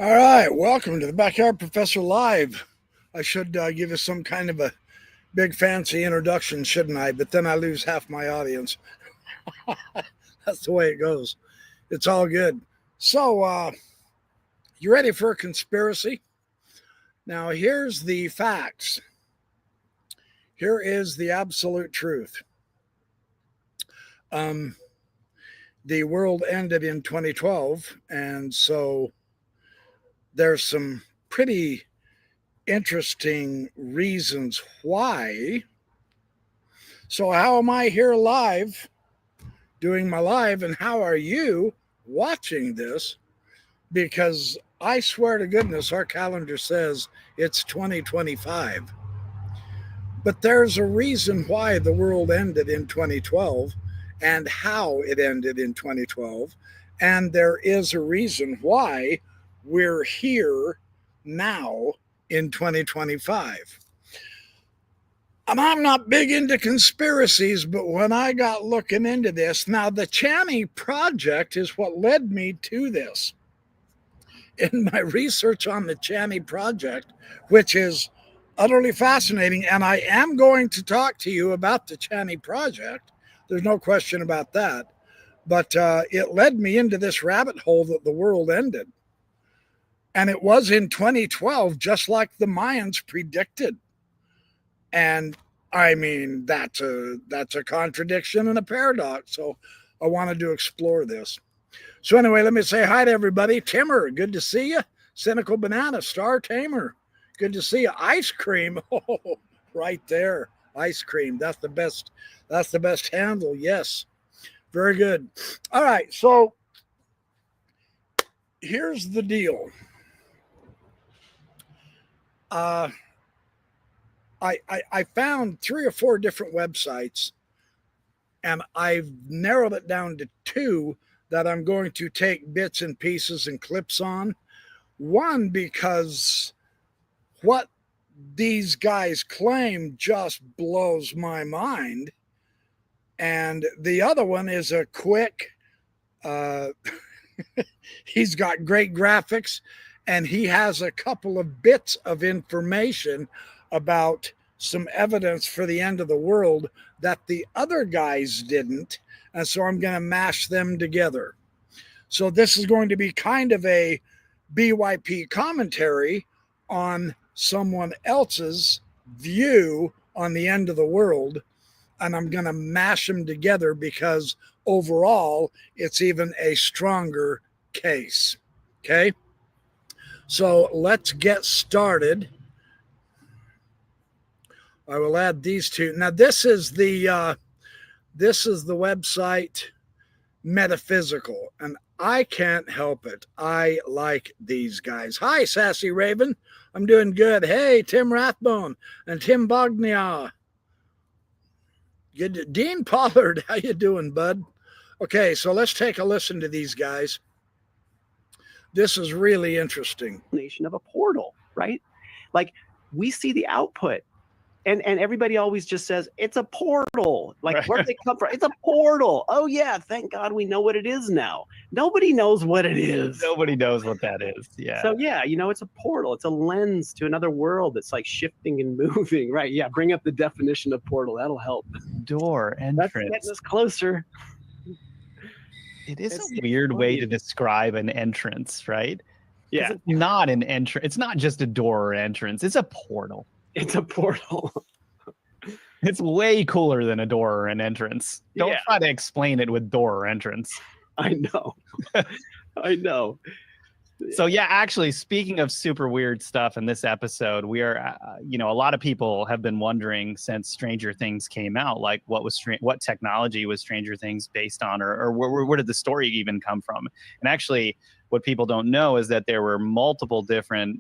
All right, welcome to the Backyard Professor Live. I should give you some kind of a big fancy introduction, shouldn't I? But then I lose half my audience. That's the way it goes. It's all good. So, you ready for a conspiracy? Now, here's the facts. Here is the absolute truth. The world ended in 2012, and so there's some pretty interesting reasons why. So, how am I here live doing my live, and how are you watching this? Because I swear to goodness, our calendar says it's 2025. But there's a reason why the world ended in 2012 and how it ended in 2012. And there is a reason why we're here now in 2025. And I'm not big into conspiracies, but when I got looking into this, now the Channy Project is what led me to this. In my research on the Channy Project, which is utterly fascinating, and I am going to talk to you about the Channy Project. There's no question about that. But it led me into this rabbit hole that the world ended. And it was in 2012, just like the Mayans predicted. And I mean, that's a contradiction and a paradox. So I wanted to explore this. So anyway, let me say hi to everybody. Timmer, good to see you. Cynical Banana, Star Tamer, good to see you. Ice Cream, oh, right there. Ice Cream, that's the best. That's the best handle. Yes, very good. All right, so here's the deal. I found 3 or 4 different websites, and I've narrowed it down to 2 that I'm going to take bits and pieces and clips on. One, because what these guys claim just blows my mind. And the other one is a quick, he's got great graphics, and he has a couple of bits of information about some evidence for the end of the world that the other guys didn't. And so I'm going to mash them together. So this is going to be kind of a BYP commentary on someone else's view on the end of the world. And I'm going to mash them together because overall, it's even a stronger case. Okay. So let's get started. I will add these 2. Now, this is the website Metaphysical, and I can't help it. I like these guys. Hi, Sassy Raven. I'm doing good. Hey, Tim Rathbone and Tim Bognia. Good. Dean Pollard, how you doing, bud? Okay, so let's take a listen to these guys. This is really interesting. Of a portal, right? Like, we see the output. And everybody always just says, it's a portal. Like, right. Where did they come from? It's a portal. Oh, yeah, thank God we know what it is now. Nobody knows what it is. Nobody knows what that is. Yeah. So, yeah, it's a portal. It's a lens to another world that's like shifting and moving. Right. Yeah. Bring up the definition of portal. That'll help. Door entrance. That's getting us closer. It is a weird way to describe an entrance, right? Yeah. It's not an entrance. It's not just a door or entrance. It's a portal. It's a portal. It's way cooler than a door or an entrance. Don't try to explain it with door or entrance. I know. I know. So, yeah, actually, speaking of super weird stuff in this episode, we are, a lot of people have been wondering since Stranger Things came out, like what technology was Stranger Things based on, or where did the story even come from? And actually, what people don't know is that there were multiple different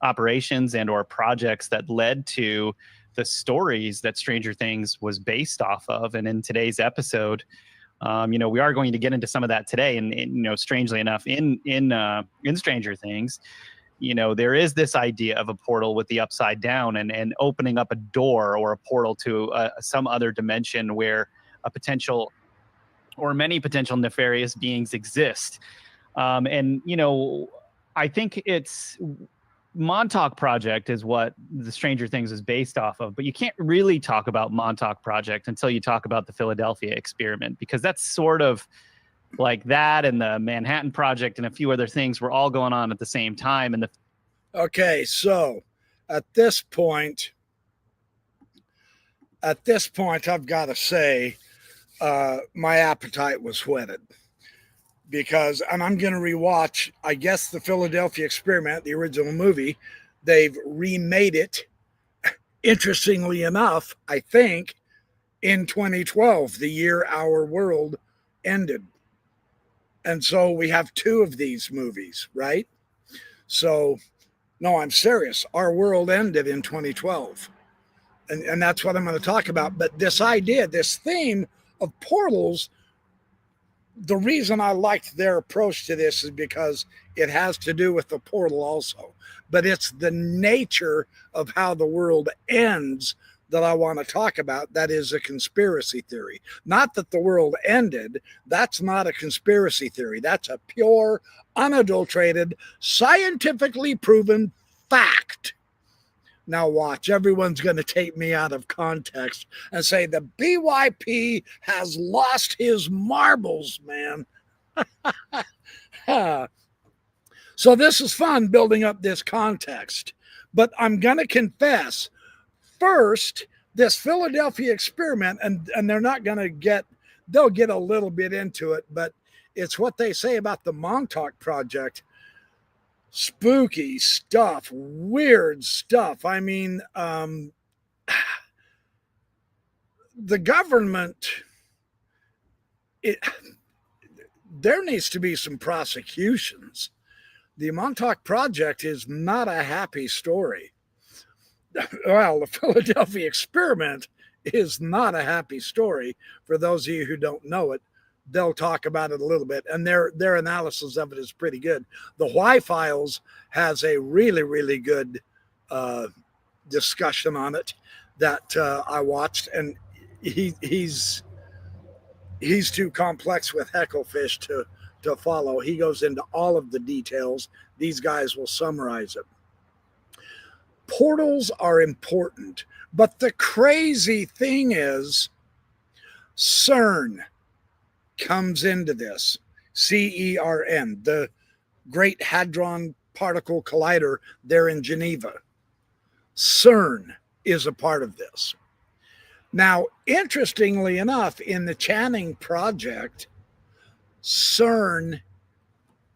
operations and or projects that led to the stories that Stranger Things was based off of. And in today's episode, we are going to get into some of that today. And strangely enough, in Stranger Things, there is this idea of a portal with the upside down and opening up a door or a portal to some other dimension where a potential or many potential nefarious beings exist. I think it's Montauk Project is what the Stranger Things is based off of, but you can't really talk about Montauk Project until you talk about the Philadelphia experiment, because that's sort of like that, and the Manhattan Project and a few other things were all going on at the same time. And Okay, so at this point, I've got to say, my appetite was whetted, because, and I'm going to rewatch, I guess, the Philadelphia Experiment, the original movie. They've remade it, interestingly enough, I think, in 2012, the year our world ended. And so we have two of these movies, right? So, no, I'm serious. Our world ended in 2012. And that's what I'm going to talk about. But this idea, this theme of portals, the reason I liked their approach to this is because it has to do with the portal also. But it's the nature of how the world ends that I want to talk about. That is a conspiracy theory. Not that the world ended. That's not a conspiracy theory. That's a pure, unadulterated, scientifically proven fact. Now watch, everyone's going to take me out of context and say the BYP has lost his marbles, man. So this is fun building up this context. But I'm going to confess, first, this Philadelphia experiment, and they're not going to get, they'll get a little bit into it, but it's what they say about the Montauk Project. Spooky stuff, weird stuff. I mean, the government, there needs to be some prosecutions. The Montauk Project is not a happy story. Well, the Philadelphia Experiment is not a happy story. For those of you who don't know it, they'll talk about it a little bit, and their analysis of it is pretty good. The Why Files has a really, really good discussion on it that I watched, and he's too complex with Hecklefish to follow. He goes into all of the details. These guys will summarize it. Portals are important, but the crazy thing is CERN comes into this. CERN, the Great Hadron Particle Collider there in Geneva. CERN is a part of this. Now, interestingly enough, in the Channing Project, CERN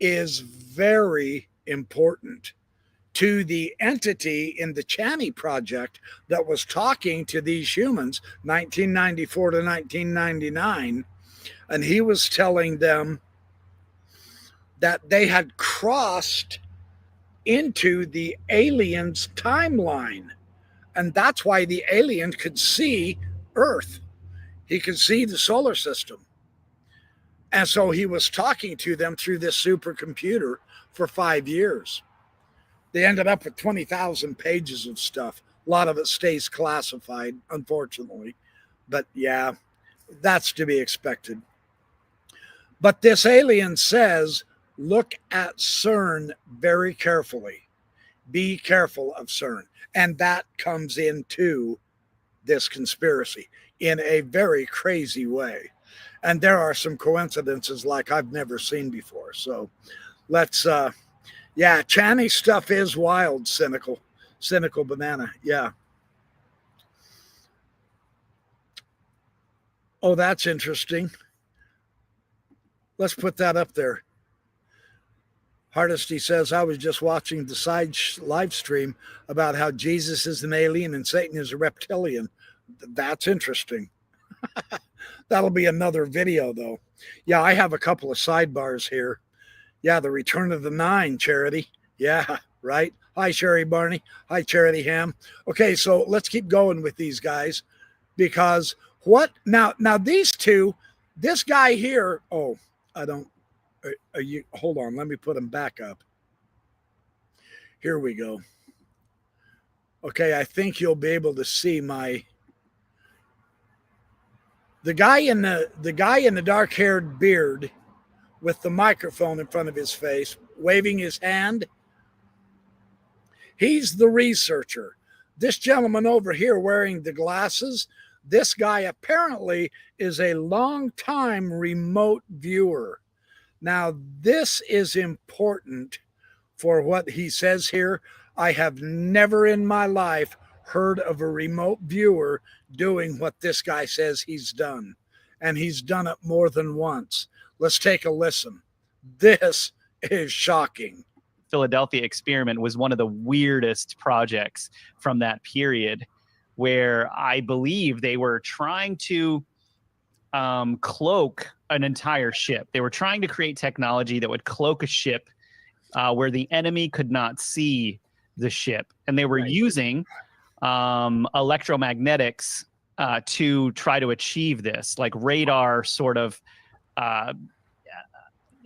is very important to the entity in the Channing Project that was talking to these humans 1994 to 1999. And he was telling them that they had crossed into the aliens' timeline. And that's why the alien could see Earth. He could see the solar system. And so he was talking to them through this supercomputer for 5 years. They ended up with 20,000 pages of stuff. A lot of it stays classified, unfortunately. But yeah, that's to be expected. But this alien says, look at CERN very carefully. Be careful of CERN. And that comes into this conspiracy in a very crazy way. And there are some coincidences like I've never seen before. So let's, yeah, Channing stuff is wild, cynical banana. Yeah. Oh, that's interesting. Let's put that up there. Hardesty says, I was just watching the side live stream about how Jesus is an alien and Satan is a reptilian. That's interesting. That'll be another video, though. Yeah, I have a couple of sidebars here. Yeah, the Return of the Nine, Charity. Yeah, right. Hi, Sherry Barney. Hi, Charity Ham. Okay, so let's keep going with these guys, because what now these two, this guy here, oh, I don't, are you, hold on, let me put them back up. Here we go. Okay, I think you'll be able to see the guy in the dark-haired beard with the microphone in front of his face, waving his hand. He's the researcher. This gentleman over here wearing the glasses, this guy apparently is a long-time remote viewer. Now, this is important for what he says here. I have never in my life heard of a remote viewer doing what this guy says he's done. And he's done it more than once. Let's take a listen. This is shocking. Philadelphia experiment was one of the weirdest projects from that period, where I believe they were trying to cloak an entire ship. They were trying to create technology that would cloak a ship where the enemy could not see the ship. And they were using electromagnetics to try to achieve this, like radar sort of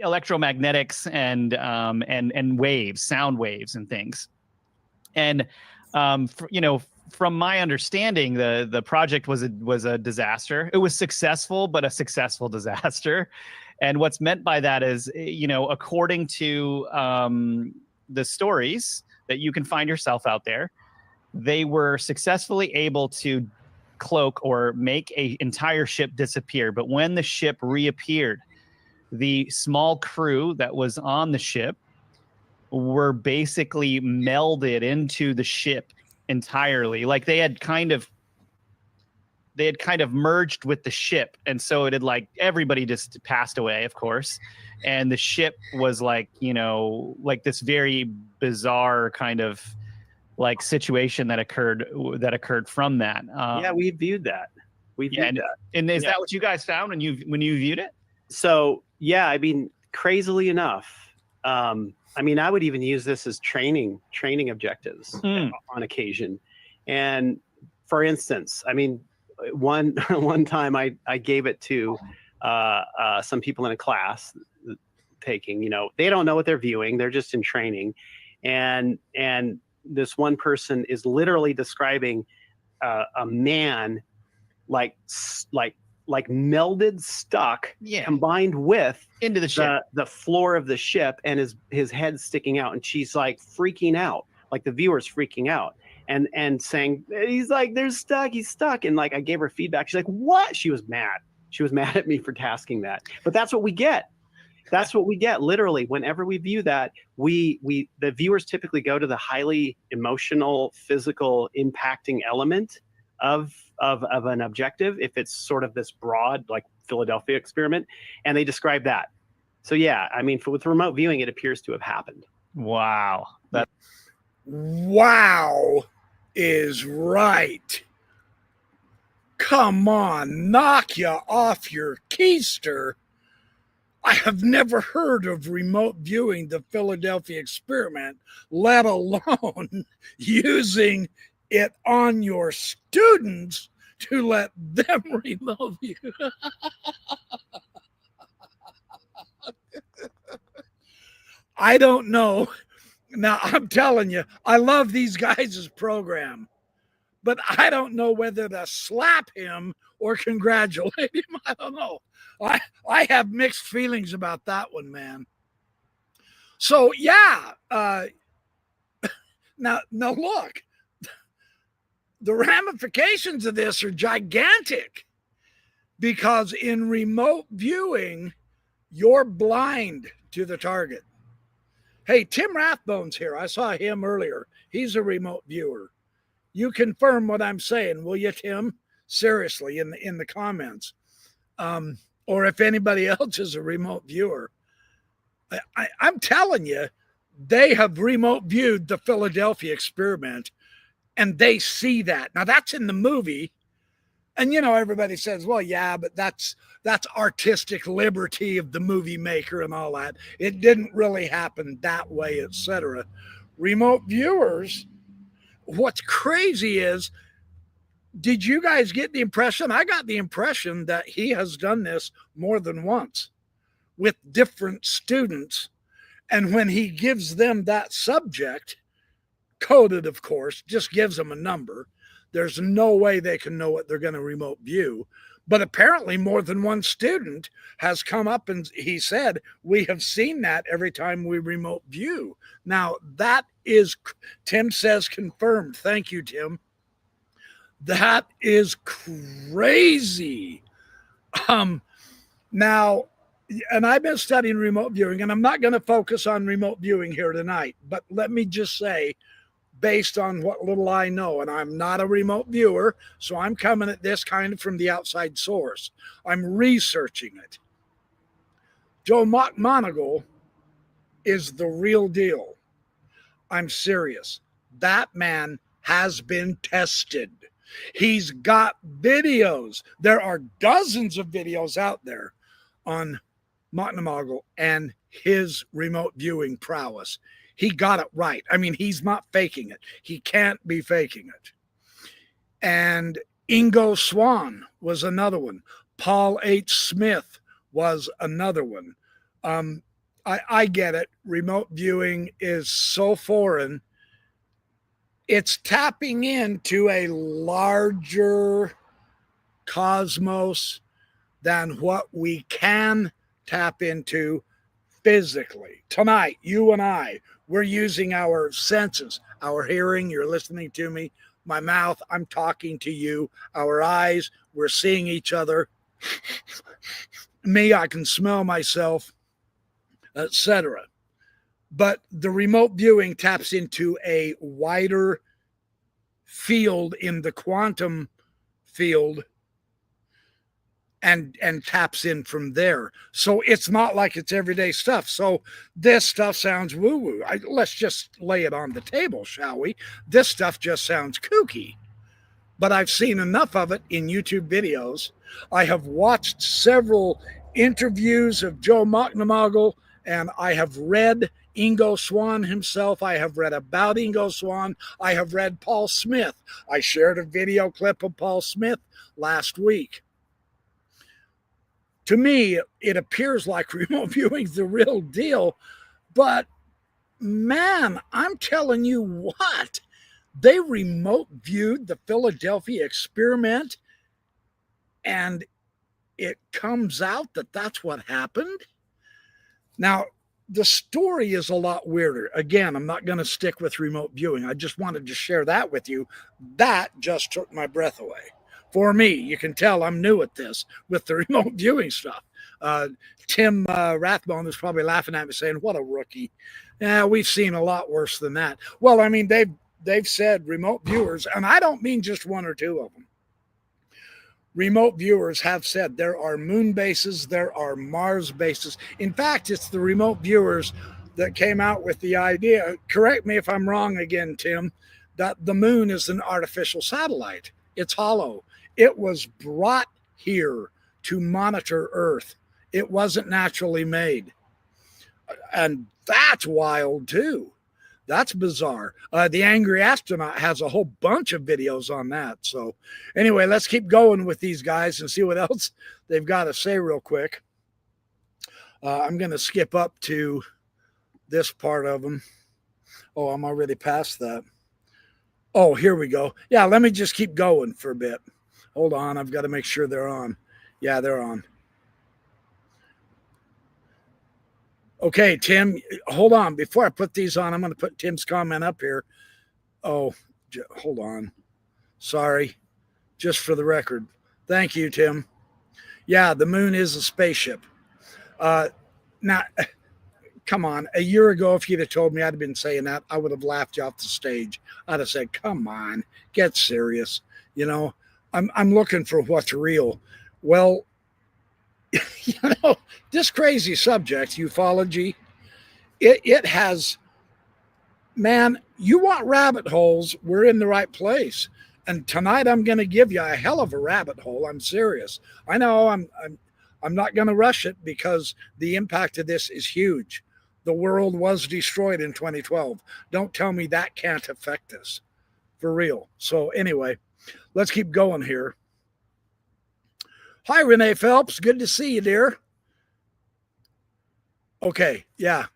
electromagnetics and waves, sound waves and things. And from my understanding, the project was a disaster. It was successful, but a successful disaster. And what's meant by that is, according to the stories that you can find yourself out there, they were successfully able to cloak or make an entire ship disappear. But when the ship reappeared, the small crew that was on the ship were basically melded into the ship entirely. Like they had kind of merged with the ship. And so it had, like, everybody just passed away, of course. And the ship was like, like this very bizarre kind of like situation that occurred from that. Yeah, we viewed that. And is that what you guys found when you viewed it? So, yeah, I mean, crazily enough, I would even use this as training objectives on occasion. And for instance, one time I gave it to some people in a class taking, they don't know what they're viewing. They're just in training. And this one person is literally describing a man like melded, stuck, combined with into the ship, the floor of the ship, and his head sticking out, and she's like freaking out, like the viewer's freaking out, and saying, he's like, he's stuck, and like I gave her feedback. She's like, what? She was mad at me for tasking that, but that's what we get. That's what we get. Literally, whenever we view that, the viewers typically go to the highly emotional, physical, impacting element of an objective, if it's sort of this broad, like Philadelphia experiment, and they describe that. So yeah, with remote viewing, it appears to have happened. Wow. Wow is right. Come on, knock you off your keister. I have never heard of remote viewing the Philadelphia experiment, let alone using it on your students to let them remote view. I don't know. Now, I'm telling you, I love these guys' program, but I don't know whether to slap him or congratulate him. I don't know. I have mixed feelings about that one, man. So, yeah. Now look. The ramifications of this are gigantic, because in remote viewing, you're blind to the target. Hey, Tim Rathbone's here. I saw him earlier. He's a remote viewer. You confirm what I'm saying, will you, Tim? Seriously, in the comments. Or if anybody else is a remote viewer. I'm telling you, they have remote viewed the Philadelphia experiment, and they see that. Now, that's in the movie. And, everybody says, well, yeah, but that's artistic liberty of the movie maker and all that. It didn't really happen that way, etc. Remote viewers, what's crazy is, did you guys get the impression? I got the impression that he has done this more than once with different students. And when he gives them that subject, coded, of course, just gives them a number. There's no way they can know what they're going to remote view. But apparently more than one student has come up and he said, we have seen that every time we remote view. Now that is, Tim says confirmed. Thank you, Tim. That is crazy. Now, and I've been studying remote viewing, and I'm not going to focus on remote viewing here tonight, but let me just say, based on what little I know, and I'm not a remote viewer, so I'm coming at this kind of from the outside source. I'm researching it. Joe Montauk is the real deal. I'm serious. That man has been tested. He's got videos. There are dozens of videos out there on Montauk and his remote viewing prowess. He got it right. I mean, he's not faking it. He can't be faking it. And Ingo Swann was another one. Paul H. Smith was another one. I get it. Remote viewing is so foreign. It's tapping into a larger cosmos than what we can tap into physically. Tonight, you and I, we're using our senses, our hearing, you're listening to me, my mouth, I'm talking to you, our eyes, we're seeing each other. Me, I can smell myself, etc. But the remote viewing taps into a wider field in the quantum field and taps in from there. So it's not like it's everyday stuff. So this stuff sounds woo-woo. Let's just lay it on the table, shall we? This stuff just sounds kooky. But I've seen enough of it in YouTube videos. I have watched several interviews of Joe Montauk, and I have read Ingo Swann himself. I have read about Ingo Swann. I have read Paul Smith. I shared a video clip of Paul Smith last week. To me, it appears like remote viewing is the real deal, but man, I'm telling you what, they remote viewed the Philadelphia experiment, and it comes out that that's what happened. Now, the story is a lot weirder. Again, I'm not going to stick with remote viewing. I just wanted to share that with you. That just took my breath away. For me, you can tell I'm new at this with the remote viewing stuff. Tim Rathbone is probably laughing at me saying, what a rookie. Yeah, we've seen a lot worse than that. Well, I mean, they've said remote viewers, and I don't mean just one or two of them. Remote viewers have said there are moon bases, there are Mars bases. In fact, it's the remote viewers that came out with the idea, correct me if I'm wrong again, Tim, that the moon is an artificial satellite. It's hollow. It was brought here to monitor Earth. It wasn't naturally made. And that's wild too. That's bizarre. The Angry Astronaut has a whole bunch of videos on that. So anyway, let's keep going with these guys and see what else they've got to say real quick. I'm going to skip up to this part of them. Oh, I'm already past that. Oh, here we go. Yeah, let me just keep going for a bit. Hold on. I've got to make sure they're on. Yeah, they're on. Okay, Tim, hold on. Before I put these on, I'm going to put Tim's comment up here. Oh, hold on. Sorry. Just for the record. Thank you, Tim. Yeah, the moon is a spaceship. Now, come on. A year ago, if you'd have told me I'd have been saying that, I would have laughed you off the stage. I'd have said, come on, get serious. You know, I'm looking for what's real. Well, you know, this crazy subject, ufology, it has, man, you want rabbit holes, we're in the right place. And tonight I'm going to give you a hell of a rabbit hole. I'm serious. I know I'm not going to rush it because the impact of this is huge. The world was destroyed in 2012. Don't tell me that can't affect us. For real. So anyway, let's keep going here. Hi, Renee Phelps. Good to see you, dear. Okay, yeah.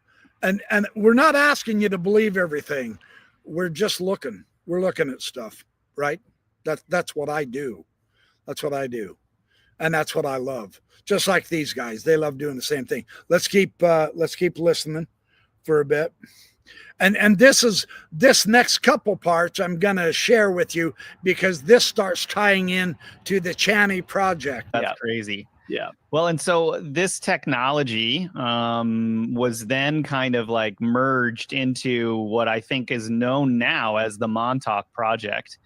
And we're not asking you to believe everything. We're just looking. We're looking at stuff, right? That's what I do. That's what I do. And that's what I love. Just like these guys, they love doing the same thing. Let's keep listening for a bit. And this next couple parts I'm going to share with you, because this starts tying in to the Channy project. That's crazy. Yeah. Well, and so this technology was then kind of like merged into what I think is known now as the Montauk project.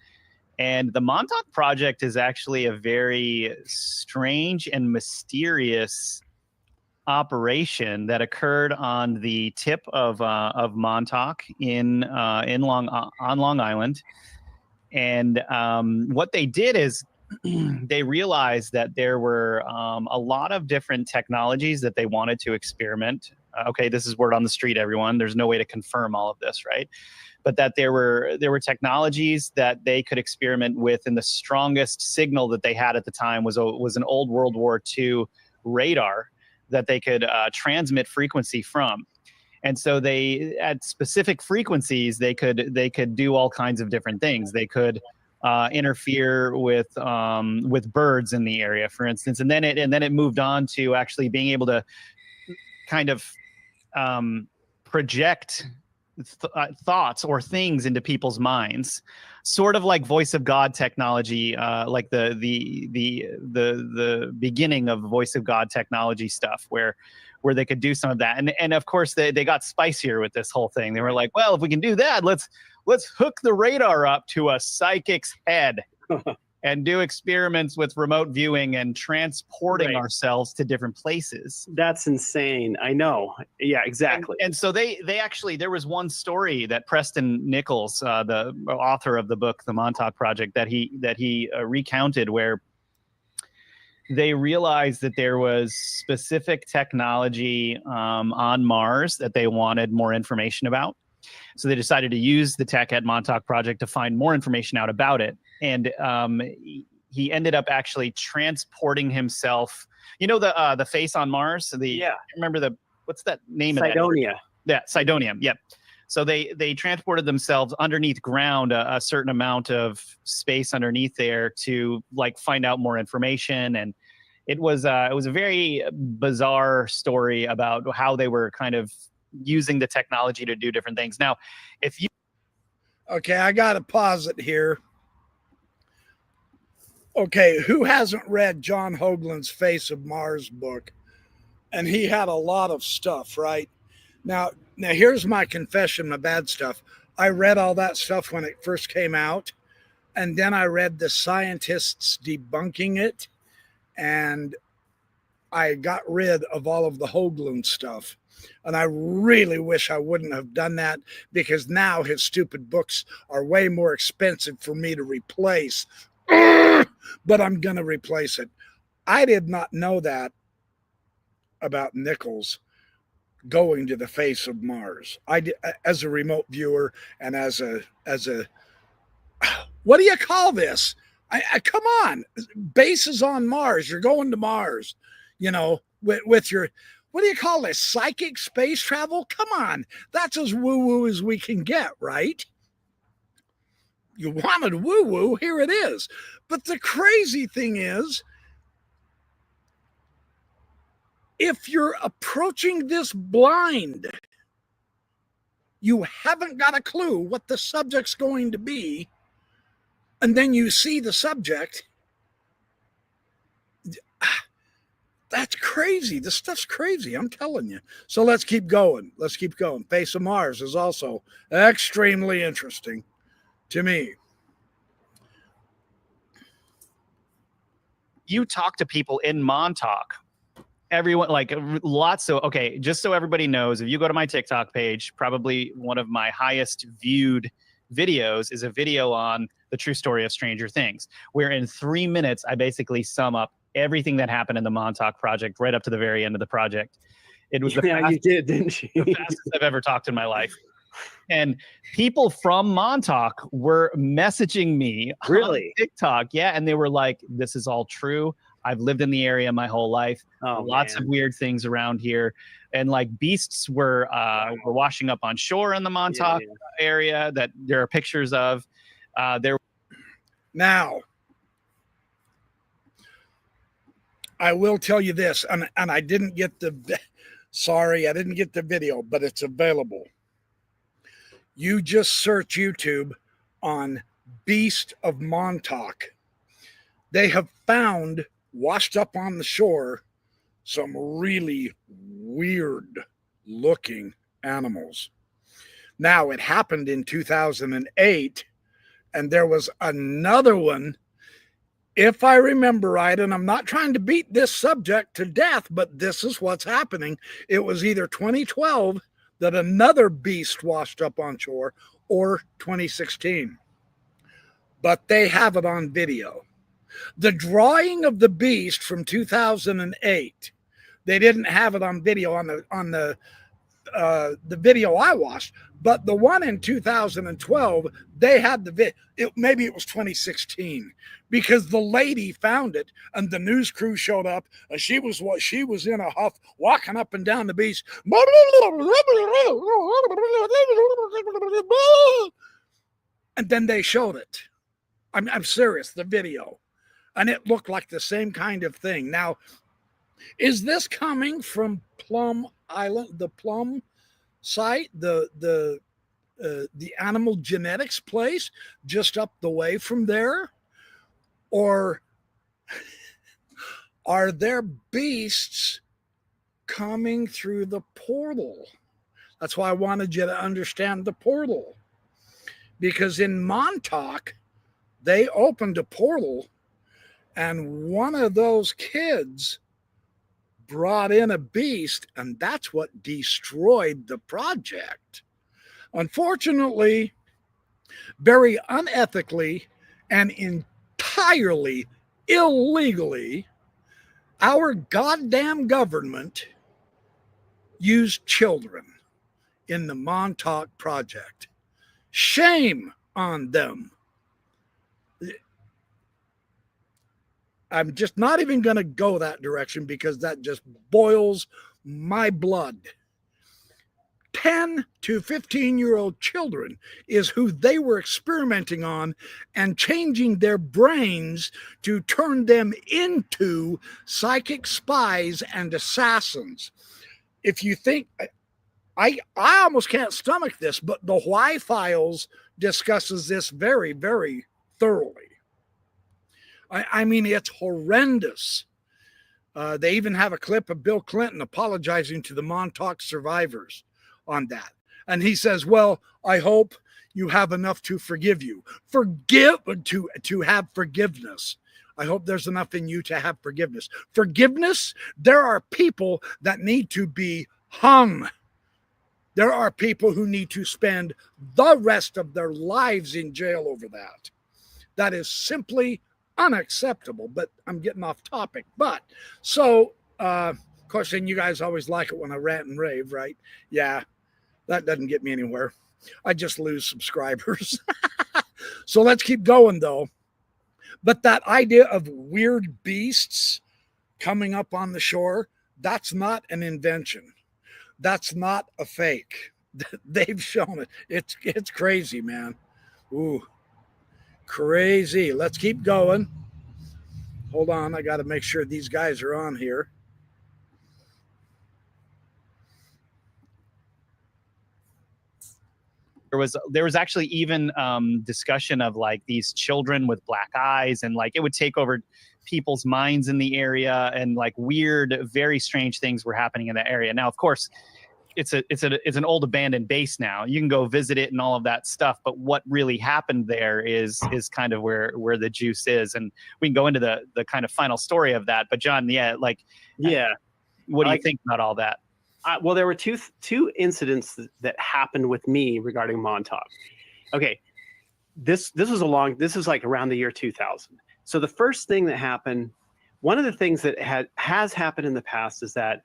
And the Montauk project is actually a very strange and mysterious operation that occurred on the tip of Montauk on Long Island. And what they did is they realized that there were a lot of different technologies that they wanted to experiment. Okay, this is word on the street, everyone. There's no way to confirm all of this, right? But that there were technologies that they could experiment with, and the strongest signal that they had at the time was an old World War II radar that they could transmit frequency from. And so they, at specific frequencies, they could do all kinds of different things. They could interfere with birds in the area, for instance, and then it moved on to actually being able to kind of project thoughts or things into people's minds, sort of like voice of God technology, like the beginning of voice of God technology stuff, where they could do some of that. And of course they got spicier with this whole thing. They were like, well, if we can do that, let's hook the radar up to a psychic's head and do experiments with remote viewing and transporting ourselves to different places. That's insane. I know. Yeah, exactly. And so they actually, there was one story that Preston Nichols, the author of the book, The Montauk Project, that he recounted, where they realized that there was specific technology on Mars that they wanted more information about. So they decided to use the tech at Montauk Project to find more information out about it. And he ended up actually transporting himself. You know the face on Mars? Remember what's that name Cydonia. of that? Yeah, Cydonia. Yep. So they transported themselves underneath ground, a certain amount of space underneath there, to like find out more information. And it was a very bizarre story about how they were kind of using the technology to do different things. Now, okay, I got to pause it here. Okay, who hasn't read John Hoagland's Face of Mars book? And he had a lot of stuff, right? Now here's my confession, my bad stuff. I read all that stuff when it first came out, and then I read the scientists debunking it, and I got rid of all of the Hoagland stuff. And I really wish I wouldn't have done that, because now his stupid books are way more expensive for me to replace. But I'm going to replace it. I did not know that about Nichols going to the face of Mars. I did, as a remote viewer, and as a what do you call this? I come on, bases on Mars. You're going to Mars, you know, with your, what do you call this? Psychic space travel? Come on, that's as woo-woo as we can get, right? You wanted woo-woo, here it is. But the crazy thing is, if you're approaching this blind, you haven't got a clue what the subject's going to be, and then you see the subject, that's crazy. This stuff's crazy, I'm telling you. So let's keep going. Let's keep going. Face of Mars is also extremely interesting to me. You talk to people in Montauk, everyone, like lots of, okay, just so everybody knows, if you go to my TikTok page, probably one of my highest viewed videos is a video on the true story of Stranger Things, where in 3 minutes, I basically sum up everything that happened in the Montauk Project right up to the very end of the project. It was you did, didn't you? The fastest I've ever talked in my life. And people from Montauk were messaging me on TikTok. Yeah. And they were like, this is all true. I've lived in the area my whole life. Lots of weird things around here. And like beasts were washing up on shore in the Montauk area that there are pictures of. Now, I will tell you this, and I didn't get sorry, I didn't get the video, but it's available. You just search YouTube on Beast of Montauk. They have found, washed up on the shore, some really weird looking animals. Now, it happened in 2008, and there was another one, if I remember right, and I'm not trying to beat this subject to death, but this is what's happening. It was either 2012 that another beast washed up on shore, or 2016. But they have it on video. The drawing of the beast from 2008, they didn't have it on video on the video I watched, but the one in 2012, they had the video. Maybe it was 2016, because the lady found it and the news crew showed up, and she was in a huff, walking up and down the beach, and then they showed it. I'm serious, the video, and it looked like the same kind of thing. Now, is this coming from Plum Island, the Plum site, the animal genetics place just up the way from there? Or are there beasts coming through the portal? That's why I wanted you to understand the portal. Because in Montauk, they opened a portal, and one of those kids brought in a beast, and that's what destroyed the project. Unfortunately, very unethically and entirely illegally, our goddamn government used children in the Montauk project. Shame on them. I'm just not even going to go that direction, because that just boils my blood. 10 to 15-year-old children is who they were experimenting on and changing their brains to turn them into psychic spies and assassins. If you think, I almost can't stomach this, but the Why Files discusses this very, very thoroughly. I mean, it's horrendous. They even have a clip of Bill Clinton apologizing to the Montauk survivors on that. And he says, well, I hope you have enough to forgive you. To have forgiveness. I hope there's enough in you to have forgiveness. Forgiveness, there are people that need to be hung. There are people who need to spend the rest of their lives in jail over that. That is simply unacceptable, but I'm getting off topic. But so, of course, and you guys always like it when I rant and rave, right? Yeah, that doesn't get me anywhere. I just lose subscribers. So let's keep going, though. But that idea of weird beasts coming up on the shore, that's not an invention. That's not a fake. They've shown it. It's crazy, man. Ooh. Crazy. Let's keep going. Hold on. I got to make sure these guys are on here. There was actually even discussion of like these children with black eyes, and like it would take over people's minds in the area, and like weird, very strange things were happening in that area. Now, of course, it's an old abandoned base now. You can go visit it and all of that stuff, but what really happened there is kind of where the juice is, and we can go into the kind of final story of that. But John, what do you think about all that? Well, there were two incidents that happened with me regarding Montauk. Okay, this is like around the year 2000. So the first thing that happened, one of the things that has happened in the past is that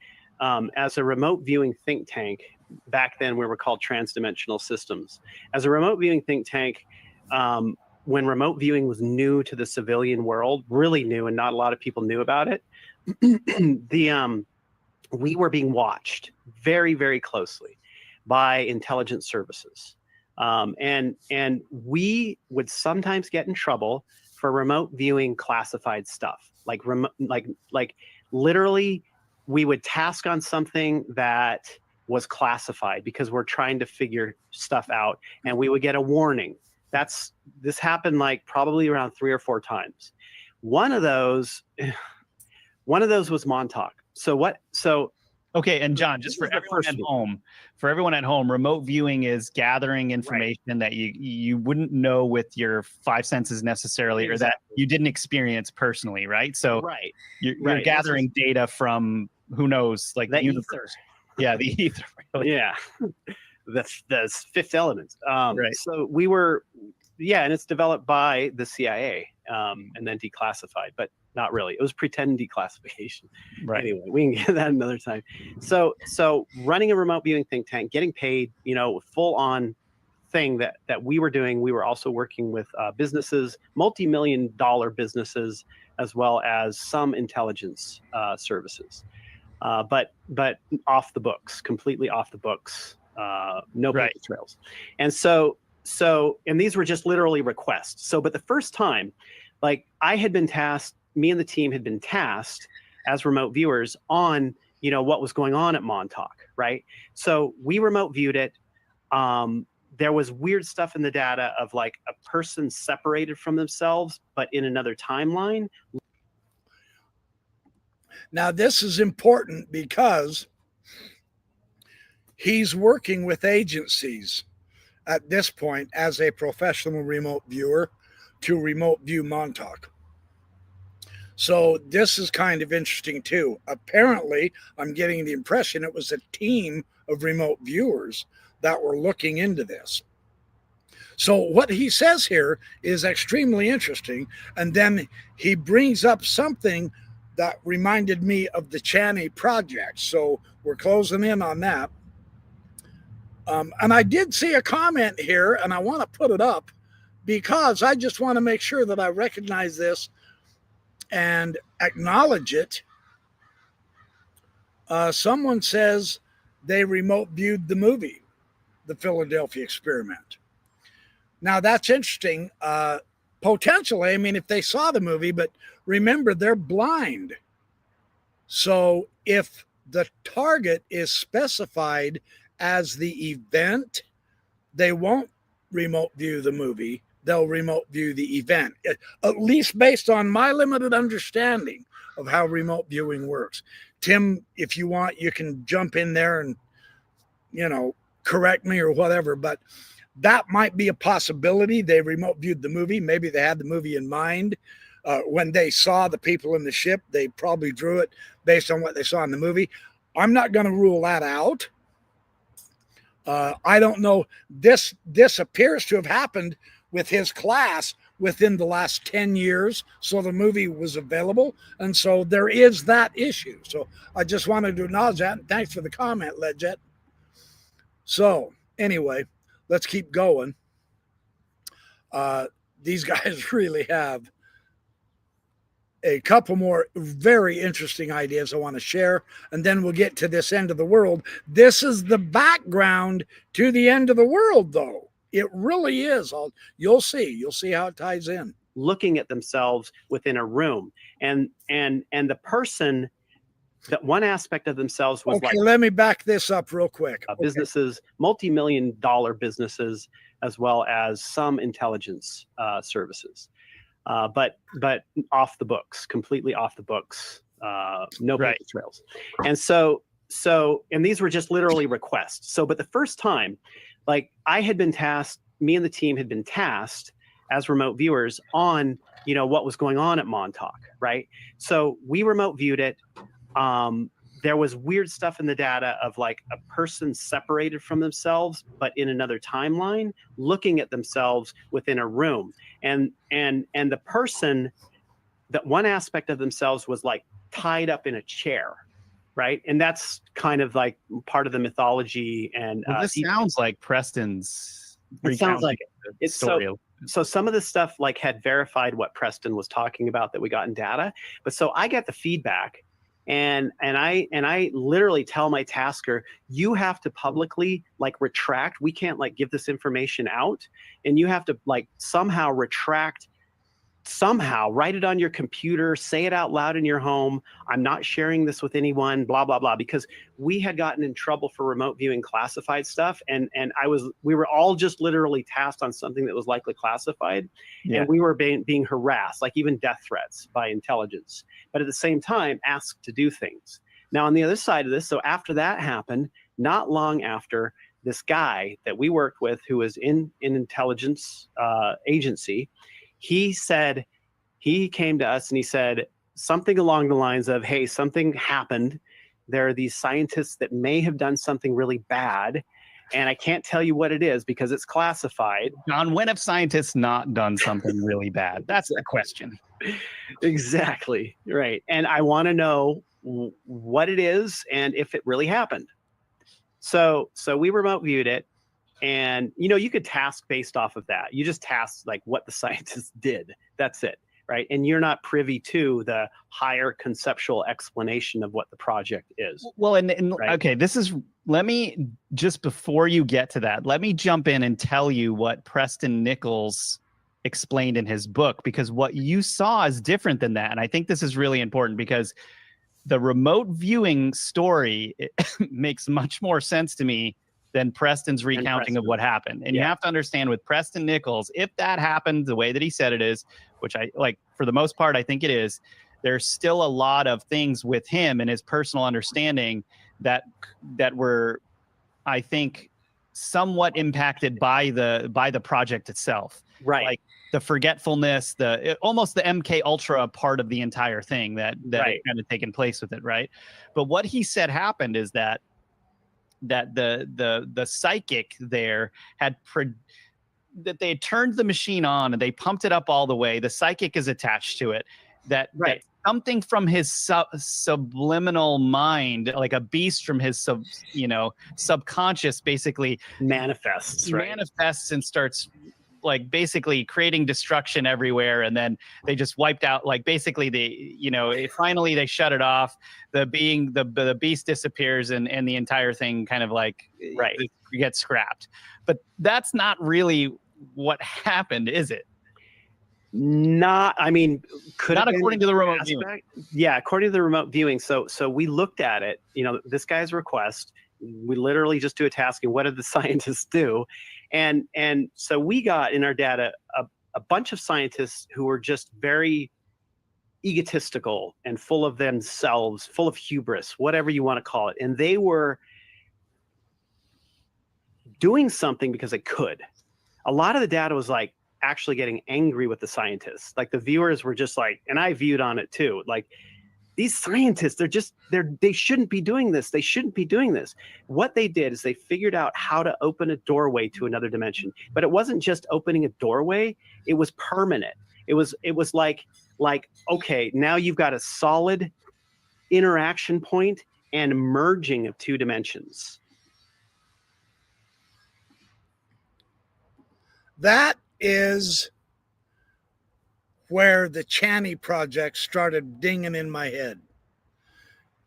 as a remote viewing think tank, back then we were called Transdimensional Systems. As a remote viewing think tank, when remote viewing was new to the civilian world, really new, and not a lot of people knew about it, we were being watched very, very closely by intelligence services. And we would sometimes get in trouble for remote viewing classified stuff, like literally we would task on something that was classified because we're trying to figure stuff out, and we would get a warning. This happened like probably around 3 or 4 times. One of those was Montauk. Okay, and John, just for everyone at home, remote viewing is gathering information that you wouldn't know with your 5 senses necessarily, or that you didn't experience personally, right? So you're gathering data from who knows, like the universe. Yeah, the ether. Really. Yeah, the fifth element. So we were, and it's developed by the CIA and then declassified, but not really. It was pretend declassification. Right. Anyway, we can get that another time. So running a remote viewing think tank, getting paid, full on thing that we were doing. We were also working with businesses, multi-million-dollar businesses, as well as some intelligence services. But off the books, completely off the books, no paper trails. And so, and these were just literally requests. So, but the first time, like me and the team had been tasked as remote viewers on, what was going on at Montauk, right? So we remote viewed it. There was weird stuff in the data of like a person separated from themselves, but in another timeline. Now, this is important because he's working with agencies at this point as a professional remote viewer to remote view Montauk. So this is kind of interesting too. Apparently, I'm getting the impression it was a team of remote viewers that were looking into this. So what he says here is extremely interesting. And then he brings up something that reminded me of the Channy project. So we're closing in on that. And I did see a comment here, and I want to put it up because I just want to make sure that I recognize this and acknowledge it. Someone says they remote viewed the movie, The Philadelphia Experiment. Now, that's interesting. Potentially, I mean, if they saw the movie, but remember, they're blind. So if the target is specified as the event, they won't remote view the movie. They'll remote view the event, at least based on my limited understanding of how remote viewing works. Tim, if you want, you can jump in there and, correct me or whatever, but that might be a possibility. They remote viewed the movie. Maybe they had the movie in mind. When they saw the people in the ship, they probably drew it based on what they saw in the movie. I'm not going to rule that out. I don't know. This appears to have happened with his class within the last 10 years. So the movie was available. And so there is that issue. So I just wanted to acknowledge that. And thanks for the comment, Ledjet. So anyway, let's keep going. These guys really have a couple more very interesting ideas I want to share, and then we'll get to this end of the world. This is the background to the end of the world, though. It really is. You'll see how it ties in. Looking at themselves within a room, and the person, that one aspect of themselves was okay. Let me back this up real quick. Businesses, multi-million-dollar businesses, as well as some intelligence services. But off the books, completely off the books, no paper trails. And so, and these were just literally requests. So, but the first time, like me and the team had been tasked as remote viewers on, what was going on at Montauk, right? So we remote viewed it. There was weird stuff in the data of like a person separated from themselves, but in another timeline, looking at themselves within a room. And the person, that one aspect of themselves was like tied up in a chair, right? And that's kind of like part of the mythology. And this sounds like Preston's. It sounds like it's story. So some of this stuff like had verified what Preston was talking about that we got in data. But so I get the feedback. And I literally tell my tasker, you have to publicly like retract. We can't like give this information out, and you have to like somehow retract somehow write it on your computer, say it out loud in your home. I'm not sharing this with anyone, blah, blah, blah, because we had gotten in trouble for remote viewing classified stuff. And we were all just literally tasked on something that was likely classified. Yeah. And we were being harassed, like even death threats by intelligence, but at the same time asked to do things. Now, on the other side of this, so after that happened, not long after, this guy that we worked with who was in an intelligence agency, he came to us and he said something along the lines of, hey, something happened. There are these scientists that may have done something really bad, and I can't tell you what it is because it's classified. John, when have scientists not done something really bad? That's the question. Exactly, right. And I want to know what it is and if it really happened. So we remote viewed it. And, you could task based off of that. You just task like what the scientists did. That's it, right? And you're not privy to the higher conceptual explanation of what the project is. Well, and right? Okay, let me, just before you get to that, let me jump in and tell you what Preston Nichols explained in his book, because what you saw is different than that. And I think this is really important because the remote viewing story makes much more sense to me than Preston's recounting of what happened. And you have to understand with Preston Nichols, if that happened the way that he said it is, which I like for the most part, I think it is, there's still a lot of things with him and his personal understanding that were, I think, somewhat impacted by the project itself. Right. Like the forgetfulness, almost the MK Ultra part of the entire thing that right. kind of taken place with it, right? But what he said happened is that the psychic there that they had turned the machine on and they pumped it up all the way. The psychic is attached to it. That something from his subliminal mind, like a beast from his subconscious, basically manifests and starts like basically creating destruction everywhere. And then they just wiped out, like basically finally they shut it off. The beast disappears and the entire thing kind of like gets scrapped. But that's not really what happened, is it? Not, I mean, not according to the remote viewing. Yeah, according to the remote viewing. So we looked at it, this guy's request. We literally just do a task and what did the scientists do? And so we got in our data a bunch of scientists who were just very egotistical and full of themselves, full of hubris, whatever you want to call it. And they were doing something because they could. A lot of the data was like actually getting angry with the scientists. Like the viewers were just like, and I viewed on it too, like, these scientists, they shouldn't be doing this. They shouldn't be doing this. What they did is they figured out how to open a doorway to another dimension. But it wasn't just opening a doorway. It was permanent. It was like, okay, now you've got a solid interaction point and merging of two dimensions. That is where the Channy project started dinging in my head.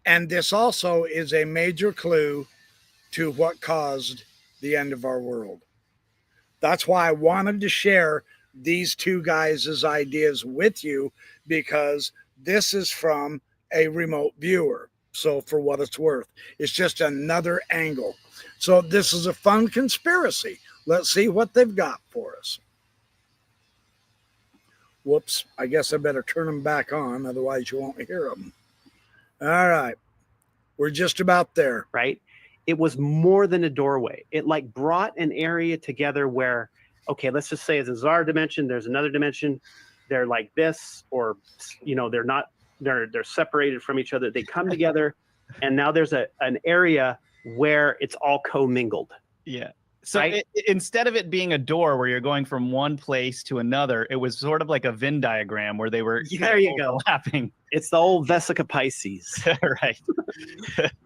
And this also is a major clue to what caused the end of our world. That's why I wanted to share these two guys' ideas with you, because this is from a remote viewer. So for what it's worth, it's just another angle. So this is a fun conspiracy. Let's see what they've got for us. Whoops, I guess I better turn them back on, otherwise you won't hear them. All right, we're just about there. Right? It was more than a doorway. It like brought an area together where, okay, let's just say it's our dimension, there's another dimension, they're like this, or, they're not, they're separated from each other. They come together, and now there's an area where it's all commingled. Yeah. So right? Instead of it being a door where you're going from one place to another, it was sort of like a Venn diagram where they were there you go overlapping. It's the old Vesica Pisces. Right.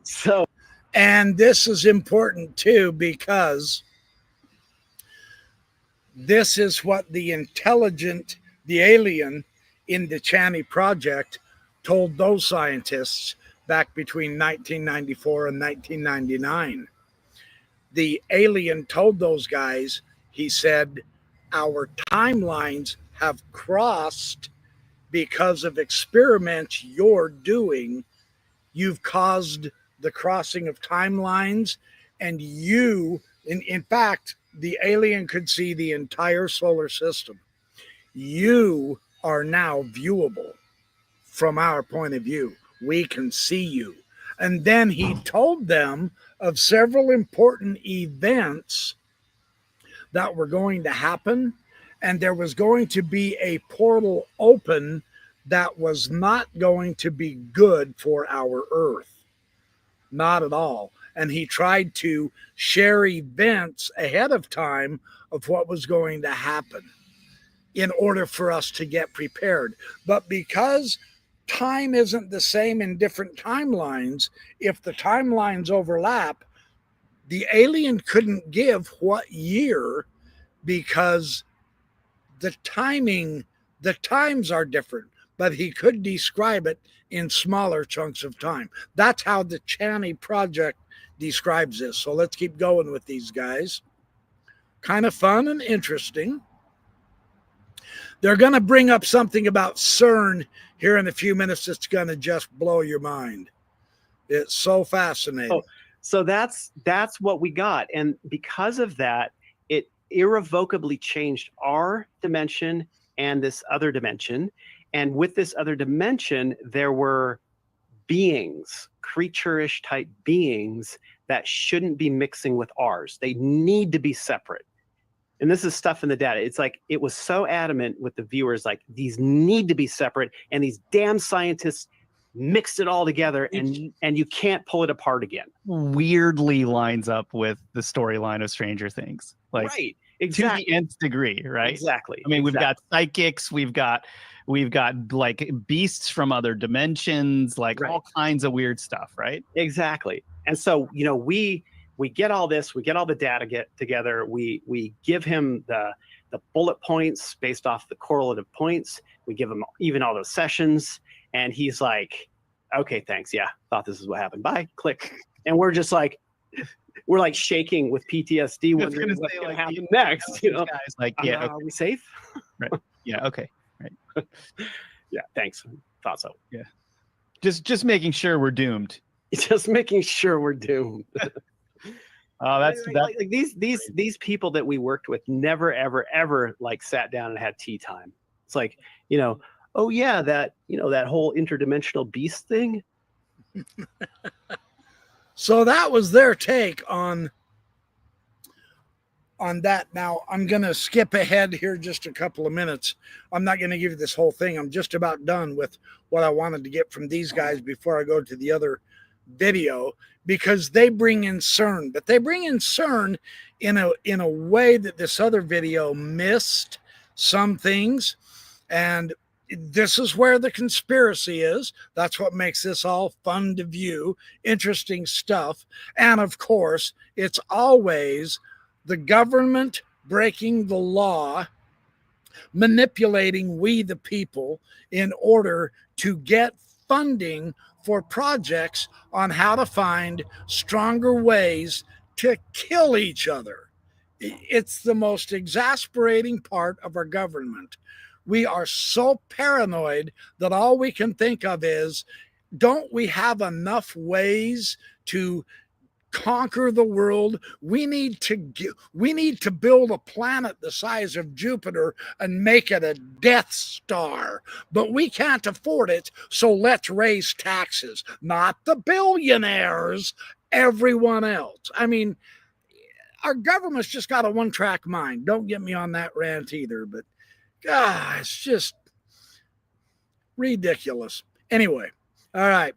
So, and this is important too, because this is what the alien in the Channy project told those scientists back between 1994 and 1999. The alien told those guys, he said, our timelines have crossed because of experiments you're doing. You've caused the crossing of timelines, and in fact, the alien could see the entire solar system. You are now viewable from our point of view. We can see you. And then he told them of several important events that were going to happen, and there was going to be a portal open that was not going to be good for our Earth. Not at all. And he tried to share events ahead of time of what was going to happen in order for us to get prepared. But because time isn't the same in different timelines, if the timelines overlap, the alien couldn't give what year because the times are different, but he could describe it in smaller chunks of time. That's how the Chani project describes this. So let's keep going with these guys. Kind of fun and interesting. They're going to bring up something about CERN here in a few minutes that's going to just blow your mind. It's so fascinating. Oh, so that's what we got. And because of that, it irrevocably changed our dimension and this other dimension. And with this other dimension, there were beings, creature-ish type beings that shouldn't be mixing with ours. They need to be separate. And this is stuff in the data. It's like, it was so adamant with the viewers, like, these need to be separate, and these damn scientists mixed it all together, and you can't pull it apart again. Weirdly lines up with the storyline of Stranger Things. Like, right. Exactly. To the nth degree, right? Exactly. I mean, we've got psychics, we've got like beasts from other dimensions, like all kinds of weird stuff, right? Exactly. And so, you know, we get all this, we get all the data together, we give him the bullet points based off the correlative points, we give him even all those sessions, and he's like, okay, thanks, yeah, thought this is what happened, bye, click. And we're just like, we're like shaking with PTSD, wondering what's going to happen next. You know, guys, like, yeah, okay. Are we safe? Right. Yeah. Okay. Right. Yeah. Thanks. Thought so. Yeah. Just making sure we're doomed. Just making sure we're doomed. Oh, that's like these people that we worked with never ever like sat down and had tea time. It's like, you know, oh yeah, that, you know, that whole interdimensional beast thing. So that was their take on that. Now, I'm going to skip ahead here just a couple of minutes. I'm not going to give you this whole thing. I'm just about done with what I wanted to get from these guys before I go to the other video, because they bring in CERN, but they bring in CERN in a way that this other video missed some things. And this is where the conspiracy is. That's what makes this all fun to view, interesting stuff. And of course, it's always the government breaking the law, manipulating we the people in order to get funding for projects on how to find stronger ways to kill each other. It's the most exasperating part of our government. We are so paranoid that all we can think of is, don't we have enough ways to conquer the world? We need to build a planet the size of Jupiter and make it a Death Star, but we can't afford it, so let's raise taxes. Not the billionaires, everyone else. I mean, our government's just got a one-track mind. Don't get me on that rant either, but God, it's just ridiculous. Anyway, all right,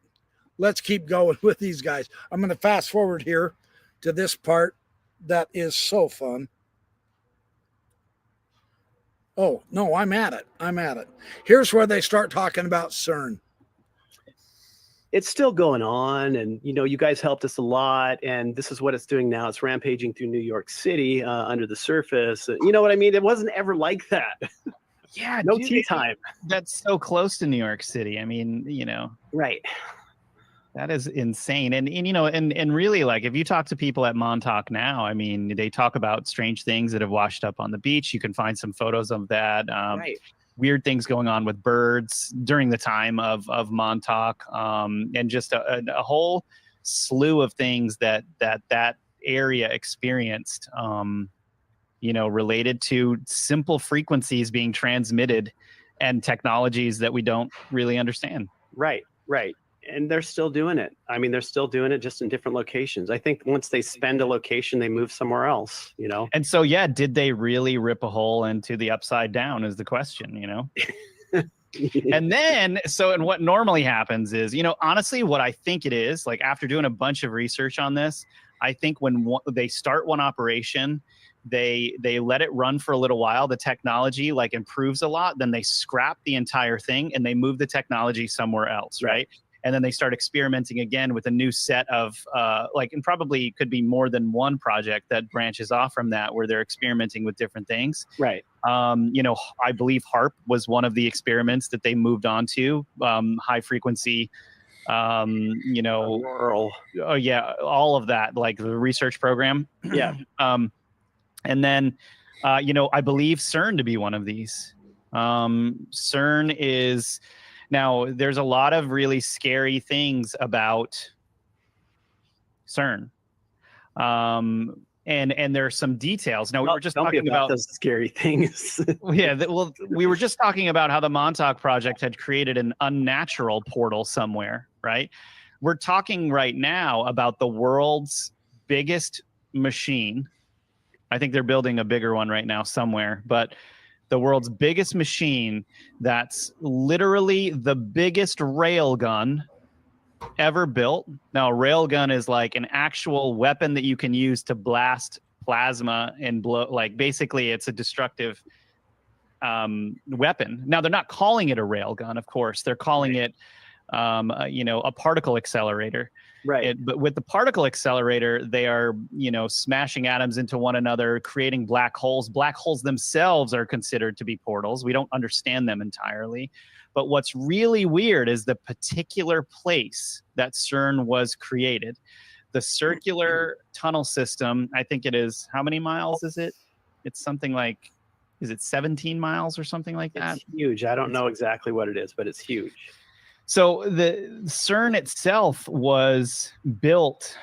let's keep going with these guys. I'm going to fast forward here to this part that is so fun. Oh, no, I'm at it. Here's where they start talking about CERN. It's still going on, and you know, you guys helped us a lot, and this is what it's doing now. It's rampaging through New York City under the surface. You know what I mean? It wasn't ever like that. Yeah, no dude, tea time. That's so close to New York City. I mean, you know. Right. That is insane. And you know, and really, like, if you talk to people at Montauk now, I mean, they talk about strange things that have washed up on the beach. You can find some photos of that. Right. Weird things going on with birds during the time of Montauk, and just a whole slew of things that area experienced, you know, related to simple frequencies being transmitted and technologies that we don't really understand. Right. And they're still doing it. I mean, they're still doing it, just in different locations. I think once they spend a location, they move somewhere else, you know? And so, yeah, did they really rip a hole into the upside down is the question, you know? And then, and what normally happens is, you know, honestly, what I think it is, like, after doing a bunch of research on this, I think when they start one operation, they let it run for a little while, the technology like improves a lot, then they scrap the entire thing and they move the technology somewhere else, right? And then they start experimenting again with a new set of like, and probably could be more than one project that branches off from that, where they're experimenting with different things. Right. You know, I believe HARP was one of the experiments that they moved on to, high frequency, you know, Rural. oh yeah, all of that, like the research program. Yeah. And then, you know, I believe CERN to be one of these. CERN is, now there's a lot of really scary things about CERN. And there's some details. Now, we were just talking about those scary things. Yeah, well, we were just talking about how the Montauk project had created an unnatural portal somewhere, right? We're talking right now about the world's biggest machine. I think they're building a bigger one right now somewhere, but the world's biggest machine that's literally the biggest railgun ever built. Now, a railgun is like an actual weapon that you can use to blast plasma and blow, like, basically it's a destructive weapon. Now, they're not calling it a railgun, of course. They're calling it, you know, a particle accelerator. Right. But with the particle accelerator, they are, you know, smashing atoms into one another, creating black holes. Black holes themselves are considered to be portals. We don't understand them entirely. But what's really weird is the particular place that CERN was created. The circular tunnel system, I think it is, how many miles is it? It's something like, is it 17 miles or something like that? It's huge. I don't know exactly what it is, but it's huge. So the CERN itself was built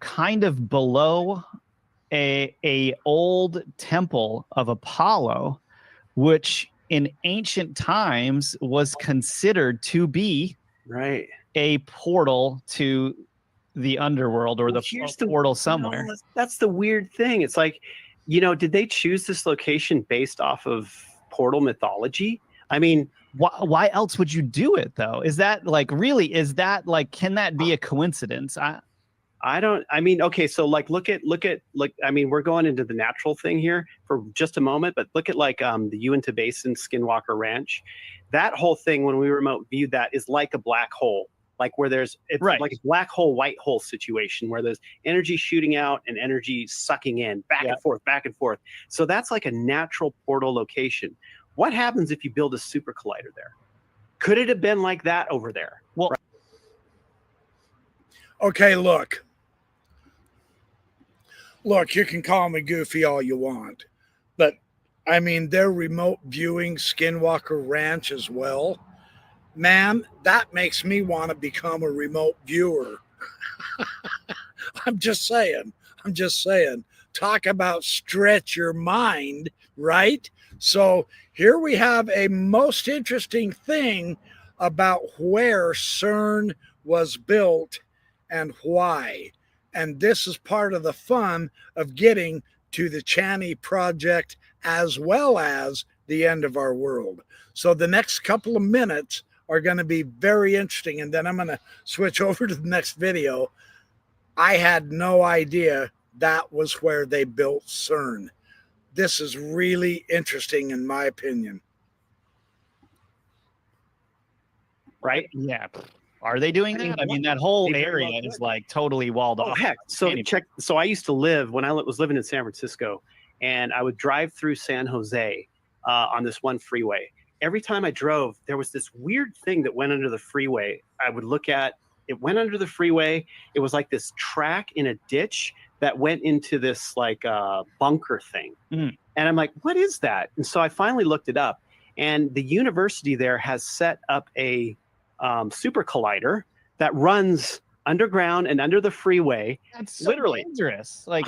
kind of below a old temple of Apollo, which in ancient times was considered to be right a portal to the underworld, or the portal somewhere. You know, that's the weird thing. It's like, you know, did they choose this location based off of portal mythology? I mean, why else would you do it, though? Is that like, really, is that like, can that be a coincidence? I don't, I mean, okay, so like, look at, I mean, we're going into the natural thing here for just a moment, but look at like the Uinta Basin Skinwalker Ranch. That whole thing, when we remote viewed that, is like a black hole, like where there's, it's right, like a black hole, white hole situation where there's energy shooting out and energy sucking in, back and forth, back and forth. So that's like a natural portal location. What happens if you build a super collider there? Could it have been like that over there? Well, okay, look, you can call me goofy all you want, but I mean, they're remote viewing Skinwalker Ranch as well. Man, that makes me want to become a remote viewer. I'm just saying. Talk about stretch your mind, right? So here we have a most interesting thing about where CERN was built and why. And this is part of the fun of getting to the Chani project as well as the end of our world. So the next couple of minutes are going to be very interesting. And then I'm going to switch over to the next video. I had no idea that was where they built CERN. This is really interesting, in my opinion. Right? Yeah. Are they doing that? I mean, that whole area is like totally walled off. Heck. So check. So I used to live, when I was living in San Francisco, and I would drive through San Jose on this one freeway. Every time I drove, there was this weird thing that went under the freeway. I would look at It went under the freeway. It was like this track in a ditch that went into this like bunker thing. Mm. And I'm like, what is that? And so I finally looked it up. And the university there has set up a super collider that runs underground and under the freeway. That's so literally dangerous. Like,